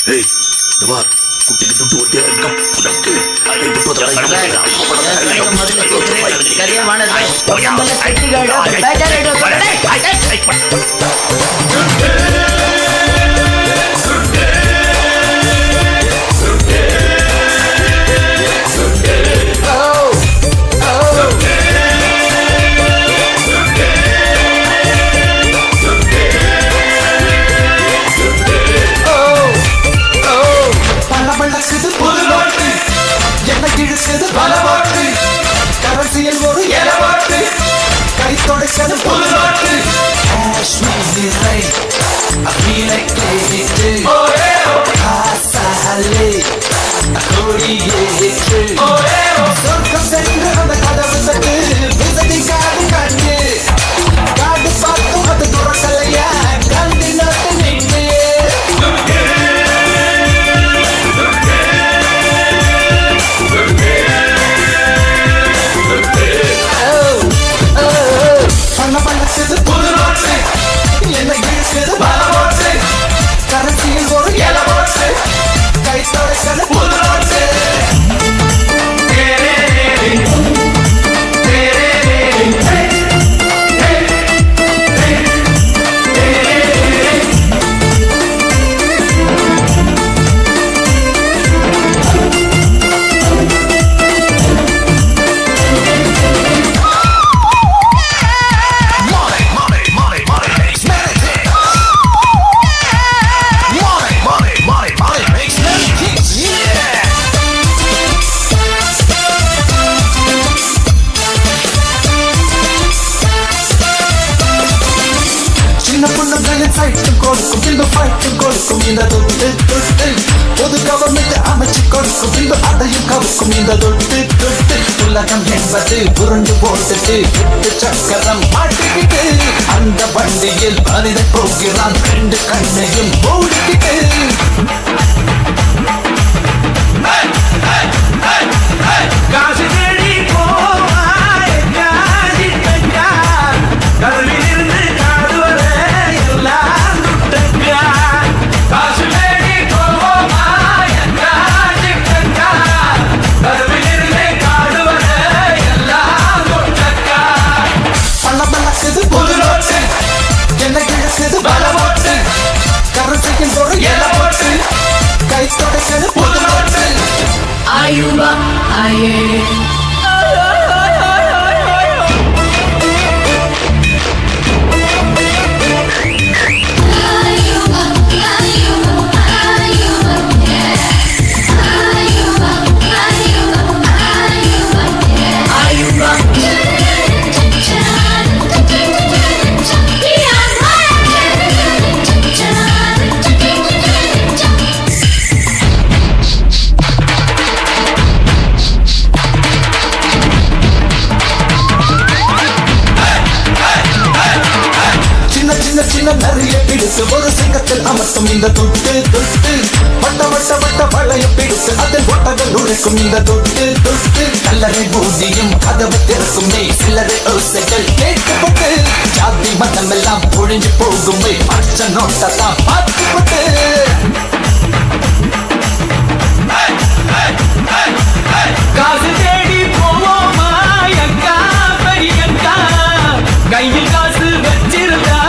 ஏய் இந்த பார் குட்டிக்கு துட்டு ஒட்டியா இருக்க உனக்கு அதை கரசியில் ஒரு எலவாட்டு கை தொடச்சது புது நாட்டு சொர்க்கம் சென்று அந்த கதவு தட்டு விசதி காடு கண்டு காடு பார்த்தும் அது துறக்கலையா கண்டு நாட்டு நின்று புது நோட்டு என்ன இழுக்குது பல ஓட்டு கரசியில் ஒரு இல ஓட்டு கை தொடக்கிறது புது நோட்டு பொது கவர்மெண்ட் அமைச்சு கொடுக்கும் பின்பு அதையும் கவுக்கும் இந்த தொட்டு தொட்டு உலகம் என்பது புரண்டு போட்டுட்டு விட்டு சக்கரம் மாட்டிக்கிட்டு அந்த வண்டியில் மனிதன் போகிறான் ரெண்டு கண்ணையும் மூடிக்கிட்டு காசு தேடி போவாய் கருவிலிருந்து காடு வர எல்லாம் துட்டங்கா காசு தேடி போவாய் கருவிலிருந்து காடு வர எல்லாம் துட்டங்கா பல்ல பல்லக்குது புது நோட்டு என்ன கிழக்குது பல ஓட்டு கரசியின் ஒரு இல ஓட்டு கை தொடக்கிறது புது நோட்டு Ayuba, aye. நிறைய பிடித்து ஒரு சிங்கத்தில் அமர்த்தும் இந்த தொட்டு தொட்டு வட்ட வட்ட வட்ட வளைய பிடித்து அதில் ஒட்டகள் உழைக்கும் இந்த தொட்டு தொட்டு கல்லறை பூதியும் கதவு திறக்கும் சிலரை ஓசைகள் கேட்கப்பட்டு ஜாதி மதம் எல்லாம் ஒழிஞ்சு போகும் அச்ச நோட்டத்தான் பார்த்துப்பட்டு காசு தேடி போவோமா எங்கா பெரியங்கா கையில் காசு வச்சிருந்தா